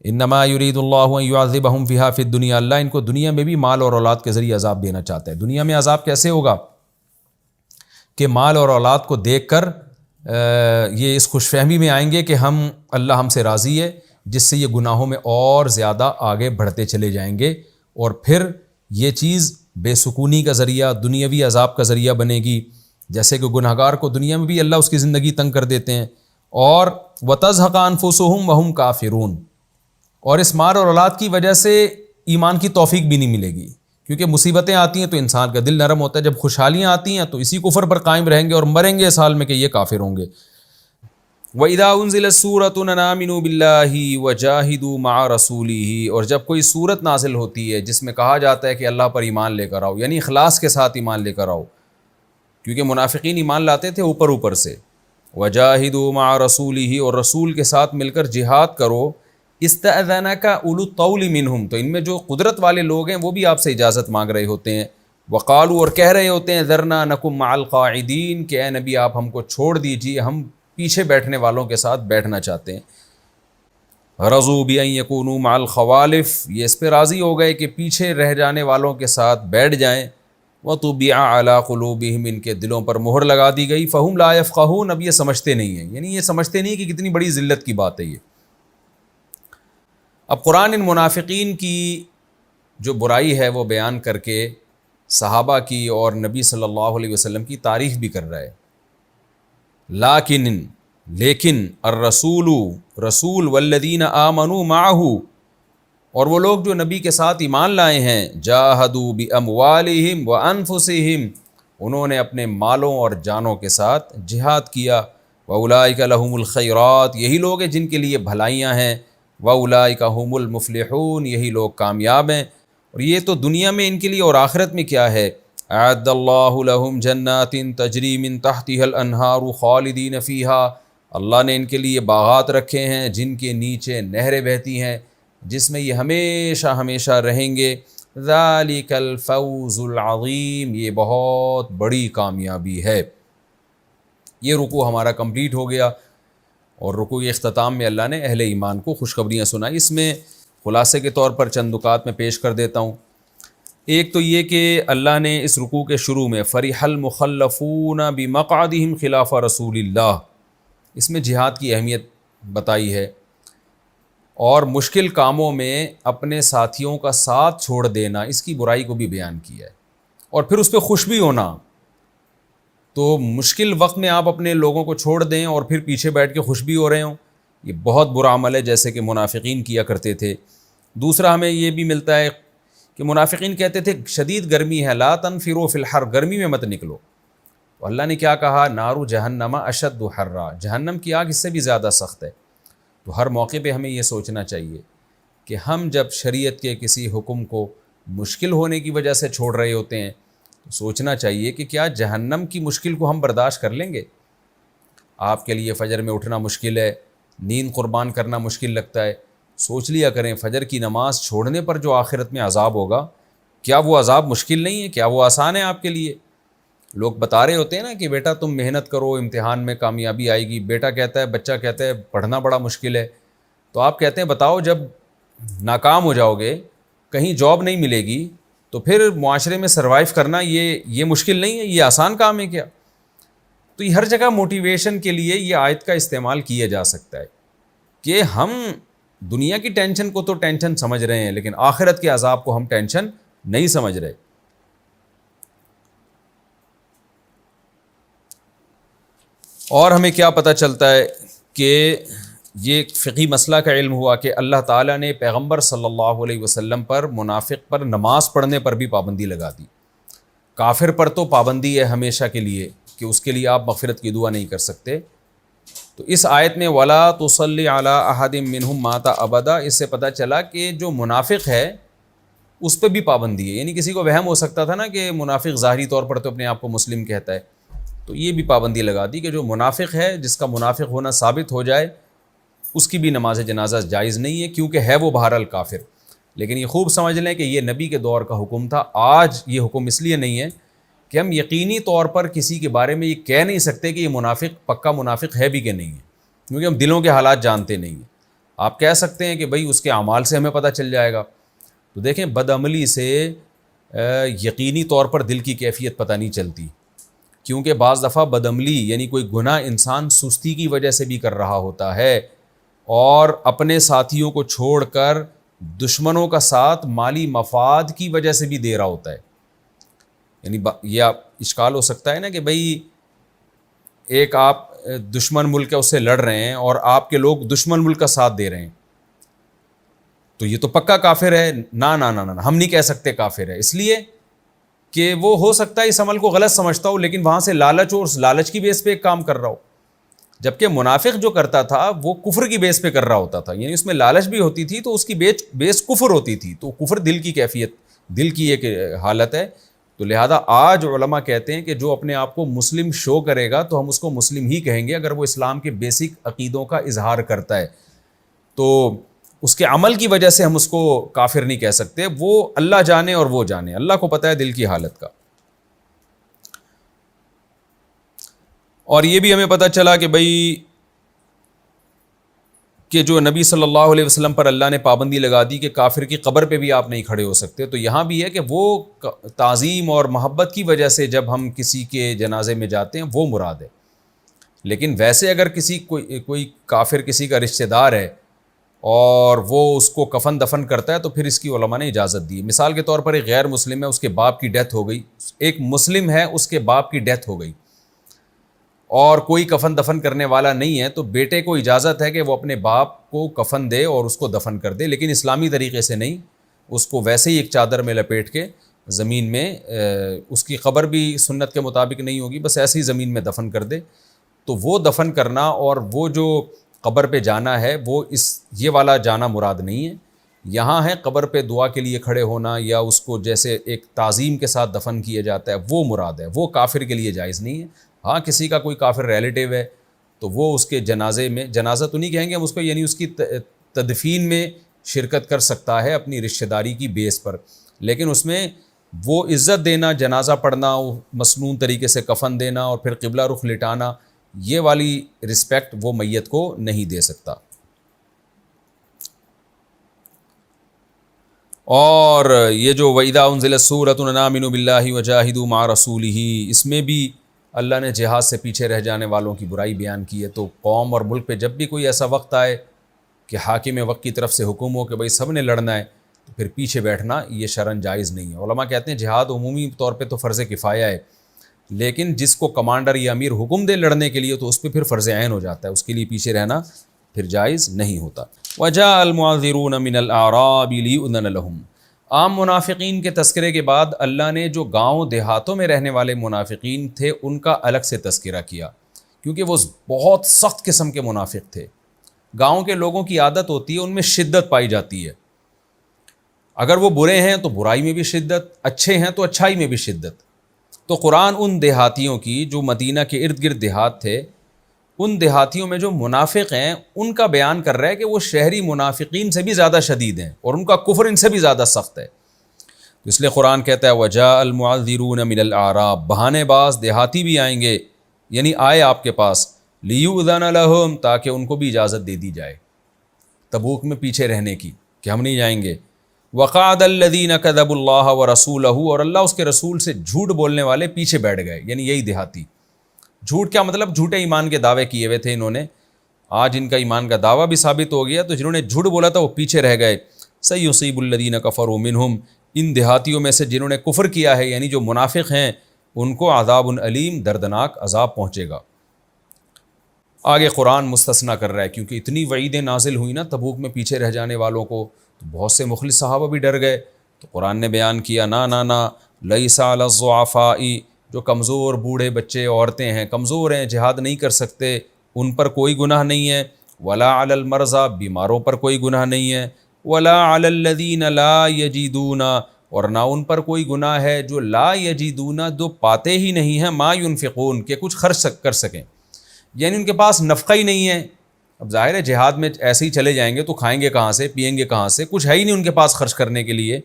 Speaker 1: انما یرید اللہ ان یعذبہم فیہا فی الدنیا، اللہ ان کو دنیا میں بھی مال اور اولاد کے ذریعے عذاب دینا چاہتا ہے. دنیا میں عذاب کیسے ہوگا کہ مال اور اولاد کو دیکھ کر یہ اس خوش فہمی میں آئیں گے کہ اللہ ہم سے راضی ہے، جس سے یہ گناہوں میں اور زیادہ آگے بڑھتے چلے جائیں گے، اور پھر یہ چیز بے سکونی کا ذریعہ، دنیاوی عذاب کا ذریعہ بنے گی. جیسے کہ گنہگار کو دنیا میں بھی اللہ اس کی زندگی تنگ کر دیتے ہیں. اور وَتَزْهَقَ أَنفُسُهُمْ وَهُمْ كَافِرُونَ، اور اس مال اور اولاد کی وجہ سے ایمان کی توفیق بھی نہیں ملے گی، کیونکہ مصیبتیں آتی ہیں تو انسان کا دل نرم ہوتا ہے. جب خوشحالیاں آتی ہیں تو اسی کفر پر قائم رہیں گے اور مریں گے اس حال میں کہ یہ کافر ہوں گے. وَإِذَا أُنزِلَتْ سُورَةٌ أَنْ آمِنُوا بِاللَّهِ وَجَاهِدُوا مَعَ رَسُولِهِ، اور جب کوئی صورت نازل ہوتی ہے جس میں کہا جاتا ہے کہ اللہ پر ایمان لے کر آؤ، یعنی اخلاص کے ساتھ ایمان لے کر آؤ، کیونکہ منافقین ایمان لاتے تھے اوپر سے. وَجَاهِدُوا مَعَ رَسُولِهِ، اور رسول کے ساتھ مل کر جہاد کرو. استأذنک اولو الطول منہم، تو ان میں جو قدرت والے لوگ ہیں وہ بھی آپ سے اجازت مانگ رہے ہوتے ہیں. وقالو اور کہہ رہے ہوتے ہیں ذرنا نکم مع القاعدین کہ اے نبی آپ ہم کو چھوڑ دیجیے، ہم پیچھے بیٹھنے والوں کے ساتھ بیٹھنا چاہتے ہیں۔ رضوا بأن یکونوا مع الخوالف، یہ اس پہ راضی ہو گئے کہ پیچھے رہ جانے والوں کے ساتھ بیٹھ جائیں۔ وطبع علی قلوبہم، ان کے دلوں پر مہر لگا دی گئی۔ فہم لا یفقہون، اب یہ سمجھتے نہیں ہیں، یعنی یہ سمجھتے نہیں کہ کتنی بڑی ذلت کی بات ہے یہ۔ اب قرآن ان منافقین کی جو برائی ہے وہ بیان کر کے صحابہ کی اور نبی صلی اللہ علیہ وسلم کی تعریف بھی کر رہا ہے۔ لیکن الرسول، رسول والذین آمنوا معہ، اور وہ لوگ جو نبی کے ساتھ ایمان لائے ہیں، جاہدوا باموالہم وانفسہم، انہوں نے اپنے مالوں اور جانوں کے ساتھ جہاد کیا۔ واولئک لہم الخیرات، یہی لوگ ہیں جن کے لیے بھلائیاں ہیں۔ واولئک ھم المفلحون، یہی لوگ کامیاب ہیں۔ اور یہ تو دنیا میں ان کے لیے، اور آخرت میں کیا ہے؟ اعد اللہ لہم جنات تجری من تحتها الانہار خالدین فیہا، اللہ نے ان کے لیے باغات رکھے ہیں جن کے نیچے نہریں بہتی ہیں، جس میں یہ ہمیشہ ہمیشہ رہیں گے۔ ذالک الفوز العظیم، یہ بہت بڑی کامیابی ہے۔ یہ رکوع ہمارا کمپلیٹ ہو گیا، اور رکوع کے اختتام میں اللہ نے اہل ایمان کو خوشخبریاں سنائی۔ اس میں خلاصے کے طور پر چند نکات میں پیش کر دیتا ہوں۔ ایک تو یہ کہ اللہ نے اس رکوع کے شروع میں فرح المخلفون بمقعدہم خلاف رسول اللہ، اس میں جہاد کی اہمیت بتائی ہے، اور مشکل کاموں میں اپنے ساتھیوں کا ساتھ چھوڑ دینا، اس کی برائی کو بھی بیان کیا ہے، اور پھر اس پہ خوش بھی ہونا۔ تو مشکل وقت میں آپ اپنے لوگوں کو چھوڑ دیں اور پھر پیچھے بیٹھ کے خوش بھی ہو رہے ہوں، یہ بہت برا عمل ہے، جیسے کہ منافقین کیا کرتے تھے۔ دوسرا ہمیں یہ بھی ملتا ہے کہ منافقین کہتے تھے شدید گرمی ہے، لا تنفروا فی الحر، گرمی میں مت نکلو۔ تو اللہ نے کیا کہا؟ نار جہنم اشد حرا، جہنم کی آگ اس سے بھی زیادہ سخت ہے۔ تو ہر موقع پہ ہمیں یہ سوچنا چاہیے کہ ہم جب شریعت کے کسی حکم کو مشکل ہونے کی وجہ سے چھوڑ رہے ہوتے ہیں تو سوچنا چاہیے کہ کیا جہنم کی مشکل کو ہم برداشت کر لیں گے؟ آپ کے لیے فجر میں اٹھنا مشکل ہے، نیند قربان کرنا مشکل لگتا ہے، سوچ لیا کریں فجر کی نماز چھوڑنے پر جو آخرت میں عذاب ہوگا، کیا وہ عذاب مشکل نہیں ہے؟ کیا وہ آسان ہے آپ کے لیے؟ لوگ بتا رہے ہوتے ہیں نا کہ بیٹا تم محنت کرو، امتحان میں کامیابی آئے گی۔ بیٹا کہتا ہے، بچہ کہتا ہے پڑھنا بڑا مشکل ہے، تو آپ کہتے ہیں بتاؤ جب ناکام ہو جاؤ گے، کہیں جاب نہیں ملے گی، تو پھر معاشرے میں سروائیو کرنا یہ مشکل نہیں ہے، یہ آسان کام ہے کیا؟ تو یہ ہر جگہ موٹیویشن کے لیے یہ آیت کا استعمال کیا جا سکتا ہے کہ ہم دنیا کی ٹینشن کو تو ٹینشن سمجھ رہے ہیں، لیکن آخرت کے عذاب کو ہم ٹینشن نہیں سمجھ رہے۔ اور ہمیں کیا پتہ چلتا ہے کہ یہ ایک فقہی مسئلہ کا علم ہوا کہ اللہ تعالیٰ نے پیغمبر صلی اللہ علیہ وسلم پر، منافق پر نماز پڑھنے پر بھی پابندی لگا دی۔ کافر پر تو پابندی ہے ہمیشہ کے لیے کہ اس کے لیے آپ مغفرت کی دعا نہیں کر سکتے۔ تو اس آیت میں وَلَا تُصَلِّ عَلَىٰ أَحَدٍ مِّنْهُمْ مَاتَ أَبَدًا، اس سے پتہ چلا کہ جو منافق ہے اس پہ بھی پابندی ہے۔ یعنی کسی کو وہم ہو سکتا تھا نا کہ منافق ظاہری طور پر تو اپنے آپ کو مسلم کہتا ہے، تو یہ بھی پابندی لگا دی کہ جو منافق ہے، جس کا منافق ہونا ثابت ہو جائے، اس کی بھی نماز جنازہ جائز نہیں ہے، کیونکہ ہے وہ بہرحال کافر۔ لیکن یہ خوب سمجھ لیں کہ یہ نبی کے دور کا حکم تھا، آج یہ حکم اس لیے نہیں ہے کہ ہم یقینی طور پر کسی کے بارے میں یہ کہہ نہیں سکتے کہ یہ منافق پکا منافق ہے بھی کہ نہیں ہے، کیونکہ ہم دلوں کے حالات جانتے نہیں ہیں۔ آپ کہہ سکتے ہیں کہ بھئی اس کے اعمال سے ہمیں پتہ چل جائے گا، تو دیکھیں بدعملی سے یقینی طور پر دل کی کیفیت پتہ نہیں چلتی، کیونکہ بعض دفعہ بدعملی یعنی کوئی گناہ انسان سستی کی وجہ سے بھی کر رہا ہوتا ہے، اور اپنے ساتھیوں کو چھوڑ کر دشمنوں کا ساتھ مالی مفاد کی وجہ سے بھی دے رہا ہوتا ہے۔ یعنی یہ اشکال ہو سکتا ہے نا کہ بھئی ایک آپ دشمن ملک ہے اس سے لڑ رہے ہیں اور آپ کے لوگ دشمن ملک کا ساتھ دے رہے ہیں، تو یہ تو پکا کافر ہے۔ نا نا نا نا، ہم نہیں کہہ سکتے کافر ہے، اس لیے کہ وہ ہو سکتا ہے اس عمل کو غلط سمجھتا ہو، لیکن وہاں سے لالچ اور لالچ کی بیس پہ ایک کام کر رہا ہو، جبکہ منافق جو کرتا تھا وہ کفر کی بیس پہ کر رہا ہوتا تھا، یعنی اس میں لالچ بھی ہوتی تھی تو اس کی بیس کفر ہوتی تھی، تو کفر دل کی کیفیت، دل کی ایک حالت ہے۔ تو لہذا آج علماء کہتے ہیں کہ جو اپنے آپ کو مسلم شو کرے گا تو ہم اس کو مسلم ہی کہیں گے اگر وہ اسلام کے بیسک عقیدوں کا اظہار کرتا ہے۔ تو اس کے عمل کی وجہ سے ہم اس کو کافر نہیں کہہ سکتے. وہ اللہ جانے اور وہ جانے, اللہ کو پتہ ہے دل کی حالت کا. اور یہ بھی ہمیں پتہ چلا کہ بھائی کہ جو نبی صلی اللہ علیہ وسلم پر اللہ نے پابندی لگا دی کہ کافر کی قبر پہ بھی آپ نہیں کھڑے ہو سکتے, تو یہاں بھی ہے کہ وہ تعظیم اور محبت کی وجہ سے جب ہم کسی کے جنازے میں جاتے ہیں وہ مراد ہے. لیکن ویسے اگر کوئی کافر کسی کا رشتہ دار ہے اور وہ اس کو کفن دفن کرتا ہے تو پھر اس کی علماء نے اجازت دی. مثال کے طور پر ایک غیر مسلم ہے, اس کے باپ کی ڈیتھ ہو گئی, ایک مسلم ہے اس کے باپ کی ڈیتھ ہو گئی اور کوئی کفن دفن کرنے والا نہیں ہے, تو بیٹے کو اجازت ہے کہ وہ اپنے باپ کو کفن دے اور اس کو دفن کر دے, لیکن اسلامی طریقے سے نہیں. اس کو ویسے ہی ایک چادر میں لپیٹ کے زمین میں, اس کی قبر بھی سنت کے مطابق نہیں ہوگی, بس ایسے ہی زمین میں دفن کر دے. تو وہ دفن کرنا اور وہ جو قبر پہ جانا ہے وہ یہ والا جانا مراد نہیں ہے. یہاں ہے قبر پہ دعا کے لیے کھڑے ہونا یا اس کو جیسے ایک تعظیم کے ساتھ دفن کیا جاتا ہے, وہ مراد ہے. وہ کافر کے لیے جائز نہیں ہے. ہاں کسی کا کوئی کافر ریلیٹیو ہے تو وہ اس کے جنازے میں, جنازہ تو نہیں کہیں گے ہم اس کو, یعنی اس کی تدفین میں شرکت کر سکتا ہے اپنی رشتہ داری کی بیس پر, لیکن اس میں وہ عزت دینا, جنازہ پڑھنا, مسنون طریقے سے کفن دینا اور پھر قبلہ رخ لٹانا, یہ والی رسپیکٹ وہ میت کو نہیں دے سکتا. اور یہ جو وَإِذَا أُنزِلَتْ سُورَةٌ أَنْ آمِنُوا بِاللَّهِ وَجَاهِدُوا مَعَ رَسُولِهِ, اس میں بھی اللہ نے جہاد سے پیچھے رہ جانے والوں کی برائی بیان کی ہے. تو قوم اور ملک پہ جب بھی کوئی ایسا وقت آئے کہ حاکم وقت کی طرف سے حکم ہو کہ بھائی سب نے لڑنا ہے, تو پھر پیچھے بیٹھنا یہ شرعاً جائز نہیں ہے. علماء کہتے ہیں جہاد عمومی طور پہ تو فرض کفایہ ہے, لیکن جس کو کمانڈر یا امیر حکم دے لڑنے کے لیے تو اس پہ پھر فرض عین ہو جاتا ہے, اس کے لیے پیچھے رہنا پھر جائز نہیں ہوتا. وَجَاءَ الْمُعَذِّرُونَ مِنَ الْأَعْرَابِ لِيُؤْذَنَ لَهُمْ, عام منافقین کے تذکرے کے بعد اللہ نے جو گاؤں دیہاتوں میں رہنے والے منافقین تھے ان کا الگ سے تذکرہ کیا, کیونکہ وہ بہت سخت قسم کے منافق تھے. گاؤں کے لوگوں کی عادت ہوتی ہے, ان میں شدت پائی جاتی ہے. اگر وہ برے ہیں تو برائی میں بھی شدت, اچھے ہیں تو اچھائی میں بھی شدت. تو قرآن ان دیہاتیوں کی جو مدینہ کے ارد گرد دیہات تھے, ان دیہاتیوں میں جو منافق ہیں ان کا بیان کر رہا ہے کہ وہ شہری منافقین سے بھی زیادہ شدید ہیں اور ان کا کفر ان سے بھی زیادہ سخت ہے. تو اس لیے قرآن کہتا ہے وَجَاءَ الْمُعَذِّرُونَ مِنَ الْأَعْرَابِ, بہانے باز دیہاتی بھی آئیں گے, یعنی آئے آپ کے پاس, لِيُؤْذَنَ لَهُمْ, تاکہ ان کو بھی اجازت دے دی جائے تبوک میں پیچھے رہنے کی کہ ہم نہیں جائیں گے. وَقَعَدَ الَّذِينَ كَذَبُوا اللَّهَ وَرَسُولَهُ, اور اللہ اس کے رسول سے جھوٹ بولنے والے پیچھے بیٹھ گئے, یعنی یہی دیہاتی. جھوٹ کیا مطلب, جھوٹے ایمان کے دعوے کیے ہوئے تھے انہوں نے, آج ان کا ایمان کا دعویٰ بھی ثابت ہو گیا, تو جنہوں نے جھوٹ بولا تھا وہ پیچھے رہ گئے. سَيُصِيبُ الَّذِينَ كَفَرُوا مِنْهُمْ, ان دیہاتیوں میں سے جنہوں نے کفر کیا ہے یعنی جو منافق ہیں ان کو عذاب علیم, دردناک عذاب پہنچے گا. آگے قرآن مستثنیٰ کر رہا ہے کیونکہ اتنی وعیدیں نازل ہوئی نا تبوک میں پیچھے رہ جانے والوں کو, تو بہت سے مخلص صحابہ بھی ڈر گئے. تو قرآن نے بیان کیا نا لیس علی الضعفاء, جو کمزور بوڑھے بچے عورتیں ہیں, کمزور ہیں, جہاد نہیں کر سکتے, ان پر کوئی گناہ نہیں ہے. ولا علی المرضى, بیماروں پر کوئی گناہ نہیں ہے. ولا علی الذین لا یجدون, اور نہ ان پر کوئی گناہ ہے جو لا یجدون, جو پاتے ہی نہیں ہیں, ما ينفقون, کہ کچھ خرچ کر سکیں, یعنی ان کے پاس نفقہ ہی نہیں ہے. اب ظاہر ہے جہاد میں ایسے ہی چلے جائیں گے تو کھائیں گے کہاں سے, پیئیں گے کہاں سے, کچھ ہے ہی نہیں ان کے پاس خرچ کرنے کے لیے.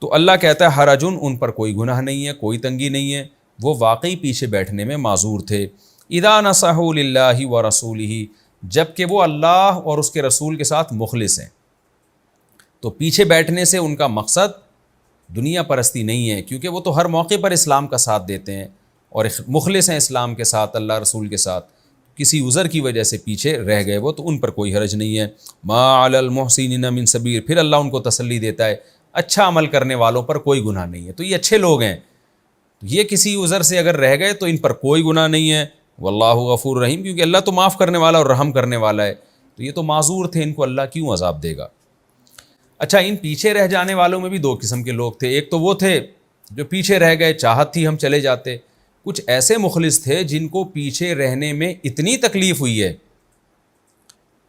Speaker 1: تو اللہ کہتا ہے حرجن, ان پر کوئی گناہ نہیں ہے, کوئی تنگی نہیں ہے, وہ واقعی پیچھے بیٹھنے میں معذور تھے. اذا نصحوا للہ ورسولہ, جب کہ وہ اللہ اور اس کے رسول کے ساتھ مخلص ہیں. تو پیچھے بیٹھنے سے ان کا مقصد دنیا پرستی نہیں ہے, کیونکہ وہ تو ہر موقع پر اسلام کا ساتھ دیتے ہیں اور مخلص ہیں اسلام کے ساتھ, اللہ رسول کے ساتھ. کسی عذر کی وجہ سے پیچھے رہ گئے وہ, تو ان پر کوئی حرج نہیں ہے. ما علی المحسنین من سبیل, پھر اللہ ان کو تسلی دیتا ہے اچھا عمل کرنے والوں پر کوئی گناہ نہیں ہے. تو یہ اچھے لوگ ہیں, یہ کسی عذر سے اگر رہ گئے تو ان پر کوئی گناہ نہیں ہے. واللہ غفور رحیم, کیونکہ اللہ تو معاف کرنے والا اور رحم کرنے والا ہے. تو یہ تو معذور تھے, ان کو اللہ کیوں عذاب دے گا. اچھا, ان پیچھے رہ جانے والوں میں بھی دو قسم کے لوگ تھے. ایک تو وہ تھے جو پیچھے رہ گئے, چاہت تھی ہم چلے جاتے. کچھ ایسے مخلص تھے جن کو پیچھے رہنے میں اتنی تکلیف ہوئی ہے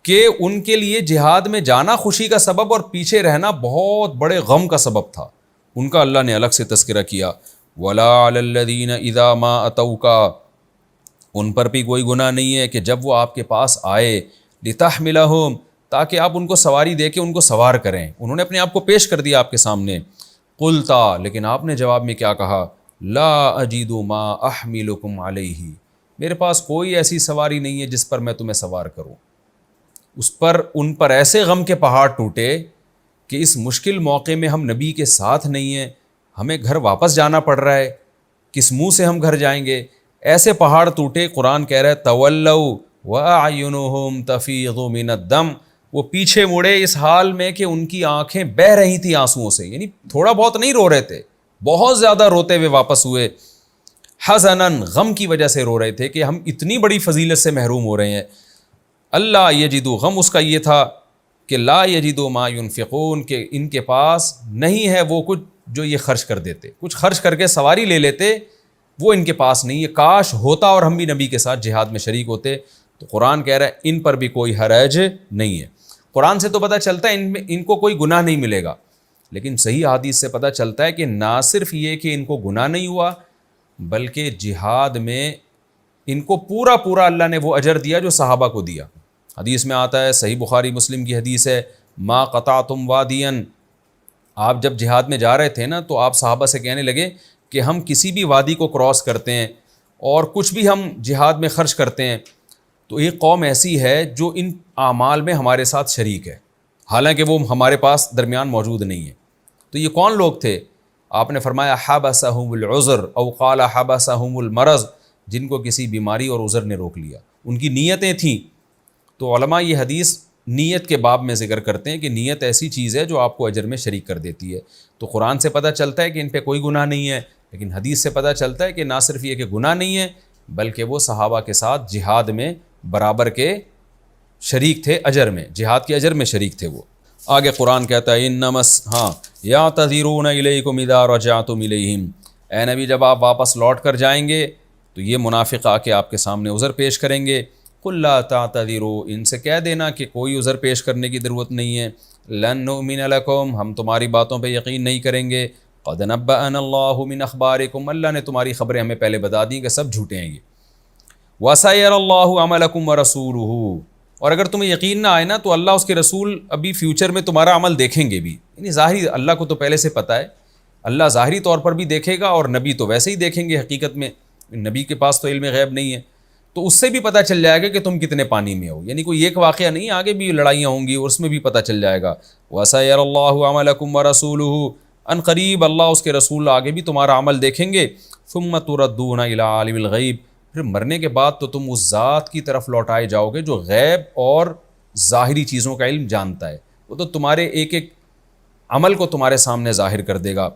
Speaker 1: کہ ان کے لیے جہاد میں جانا خوشی کا سبب اور پیچھے رہنا بہت بڑے غم کا سبب تھا. ان کا اللہ نے الگ سے تذکرہ کیا. ولا علی الذین اذا ما اتوک, ان پر بھی کوئی گناہ نہیں ہے کہ جب وہ آپ کے پاس آئے, لتحملہم, تاکہ آپ ان کو سواری دے کے ان کو سوار کریں. انہوں نے اپنے آپ کو پیش کر دیا آپ کے سامنے. قلتا، لیکن آپ نے جواب میں کیا کہا؟ لا اجید ما احملکم علیہ، میرے پاس کوئی ایسی سواری نہیں ہے جس پر میں تمہیں سوار کروں. ان پر ایسے غم کے پہاڑ ٹوٹے کہ اس مشکل موقع میں ہم نبی کے ساتھ نہیں ہیں، ہمیں گھر واپس جانا پڑ رہا ہے، کس منہ سے ہم گھر جائیں گے. ایسے پہاڑ ٹوٹے. قرآن کہہ رہا ہے تولوا واعینہم تفیض من الدم، وہ پیچھے مڑے اس حال میں کہ ان کی آنکھیں بہہ رہی تھیں آنسوؤں سے، یعنی تھوڑا بہت نہیں رو رہے تھے، بہت زیادہ روتے ہوئے واپس ہوئے. حزناً، غم کی وجہ سے رو رہے تھے کہ ہم اتنی بڑی فضیلت سے محروم ہو رہے ہیں. اللہ یجدو، غم اس کا یہ تھا کہ لا یجدو ما ینفقون، کہ ان کے پاس نہیں ہے وہ کچھ جو یہ خرچ کر دیتے، کچھ خرچ کر کے سواری لے لیتے، وہ ان کے پاس نہیں ہے. کاش ہوتا اور ہم بھی نبی کے ساتھ جہاد میں شریک ہوتے. تو قرآن کہہ رہا ہے ان پر بھی کوئی حرج نہیں ہے. قرآن سے تو پتہ چلتا ہے ان کو کوئی گناہ نہیں ملے گا، لیکن صحیح حدیث سے پتہ چلتا ہے کہ نہ صرف یہ کہ ان کو گناہ نہیں ہوا، بلکہ جہاد میں ان کو پورا اللہ نے وہ اجر دیا جو صحابہ کو دیا. حدیث میں آتا ہے، صحیح بخاری مسلم کی حدیث ہے، ما قطعتم وادیا، آپ جب جہاد میں جا رہے تھے نا تو آپ صحابہ سے کہنے لگے کہ ہم کسی بھی وادی کو کراس کرتے ہیں اور کچھ بھی ہم جہاد میں خرچ کرتے ہیں تو ایک قوم ایسی ہے جو ان اعمال میں ہمارے ساتھ شریک ہے، حالانکہ وہ ہمارے پاس درمیان موجود نہیں ہے. تو یہ کون لوگ تھے؟ آپ نے فرمایا حبسہم العذر او قال حبسہم المرض، جن کو کسی بیماری اور عذر نے روک لیا. ان کی نیتیں تھیں. تو علماء یہ حدیث نیت کے باب میں ذکر کرتے ہیں کہ نیت ایسی چیز ہے جو آپ کو اجر میں شریک کر دیتی ہے. تو قرآن سے پتہ چلتا ہے کہ ان پہ کوئی گناہ نہیں ہے، لیکن حدیث سے پتہ چلتا ہے کہ نہ صرف یہ کہ گناہ نہیں ہے بلکہ وہ صحابہ کے ساتھ جہاد میں برابر کے شریک تھے، اجر میں، جہاد کے اجر میں شریک تھے. وہ آگے قرآن کہتا ہے یعتذرون الیکم اذا رجعتم الیہم، اے نبی جب آپ واپس لوٹ کر جائیں گے تو یہ منافق آ کے آپ کے سامنے عذر پیش کریں گے. قل لا تعتذروا، ان سے کہہ دینا کہ کوئی عذر پیش کرنے کی ضرورت نہیں ہے. لن نؤمن لکم، ہم تمہاری باتوں پہ یقین نہیں کریں گے. قد نبأنا اللہ من اخبارکم، اللہ نے تمہاری خبریں ہمیں پہلے بتا دیں کہ سب جھوٹے ہیں یہ. وَسَيَرَ اللَّهُ عَمَلَكُمْ وَرَسُولُهُ، اور اگر تمہیں یقین نہ آئے نا تو اللہ اس کے رسول ابھی فیوچر میں تمہارا عمل دیکھیں گے بھی. یعنی ظاہری اللہ کو تو پہلے سے پتہ ہے، اللہ ظاہری طور پر بھی دیکھے گا اور نبی تو ویسے ہی دیکھیں گے. حقیقت میں نبی کے پاس تو علم غیب نہیں ہے، تو اس سے بھی پتہ چل جائے گا کہ تم کتنے پانی میں ہو. یعنی کوئی ایک واقعہ نہیں، آگے بھی لڑائیاں ہوں گی اور اس میں بھی پتہ چل جائے گا. وَسَيَرَ اللَّهُ عَمَلَكُمْ وَرَسُولُهُ، ان قریب اللہ اس کے رسول آگے بھی تمہارا عمل دیکھیں گے. ثُمَّ تُرَدُّونَ إِلَىٰ عَالِمِ الْغَيْبِ، پھر مرنے کے بعد تو تم اس ذات کی طرف لوٹائے جاؤ گے جو غیب اور ظاہری چیزوں کا علم جانتا ہے. وہ تو تمہارے ایک ایک عمل کو تمہارے سامنے ظاہر کر دے گا.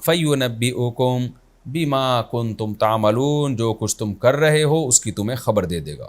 Speaker 1: فَيُنَبِّئُكُم بِمَا كُنتُمْ تَعْمَلُونَ، جو کچھ تم کر رہے ہو اس کی تمہیں خبر دے دے گا.